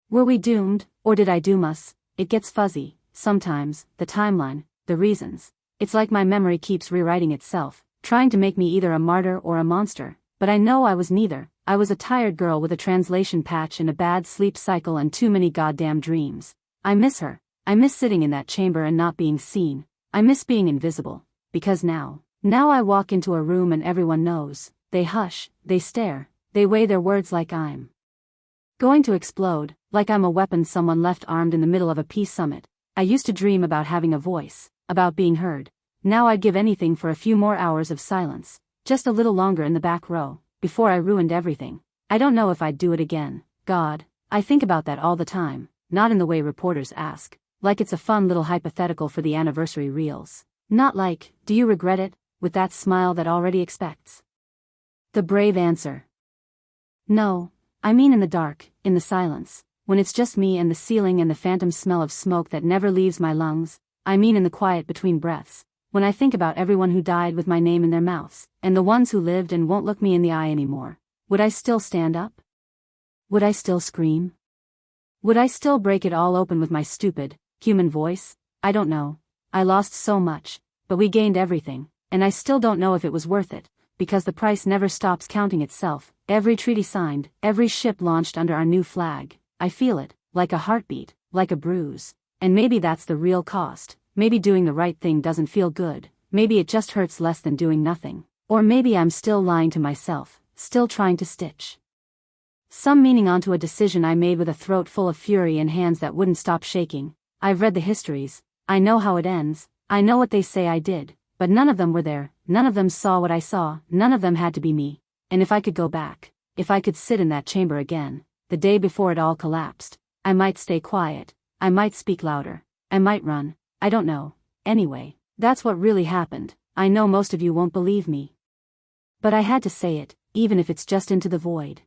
Were we doomed, or did I doom us? It gets fuzzy, sometimes, the timeline, the reasons. It's like my memory keeps rewriting itself, trying to make me either a martyr or a monster, but I know I was neither. I was a tired girl with a translation patch and a bad sleep cycle and too many goddamn dreams. I miss her. I miss sitting in that chamber and not being seen. I miss being invisible. Because now I walk into a room and everyone knows. They hush, they stare, they weigh their words like I'm going to explode, like I'm a weapon someone left armed in the middle of a peace summit. I used to dream about having a voice, about being heard. Now I'd give anything for a few more hours of silence, just a little longer in the back row, before I ruined everything. I don't know if I'd do it again. God, I think about that all the time, not in the way reporters ask, like it's a fun little hypothetical for the anniversary reels. Not like, do you regret it, with that smile that already expects the brave answer. No, I mean in the dark, in the silence, when it's just me and the ceiling and the phantom smell of smoke that never leaves my lungs. I mean in the quiet between breaths, when I think about everyone who died with my name in their mouths, and the ones who lived and won't look me in the eye anymore. Would I still stand up? Would I still scream? Would I still break it all open with my stupid, human voice? I don't know. I lost so much, but we gained everything, and I still don't know if it was worth it, because the price never stops counting itself. Every treaty signed, every ship launched under our new flag. I feel it, like a heartbeat, like a bruise. And maybe that's the real cost. Maybe doing the right thing doesn't feel good. Maybe it just hurts less than doing nothing. Or maybe I'm still lying to myself, still trying to stitch some meaning onto a decision I made with a throat full of fury and hands that wouldn't stop shaking. I've read the histories. I know how it ends. I know what they say I did. But none of them were there, none of them saw what I saw, none of them had to be me. And if I could go back, if I could sit in that chamber again, the day before it all collapsed, I might stay quiet, I might speak louder, I might run, I don't know. Anyway, that's what really happened. I know most of you won't believe me. But I had to say it, even if it's just into the void.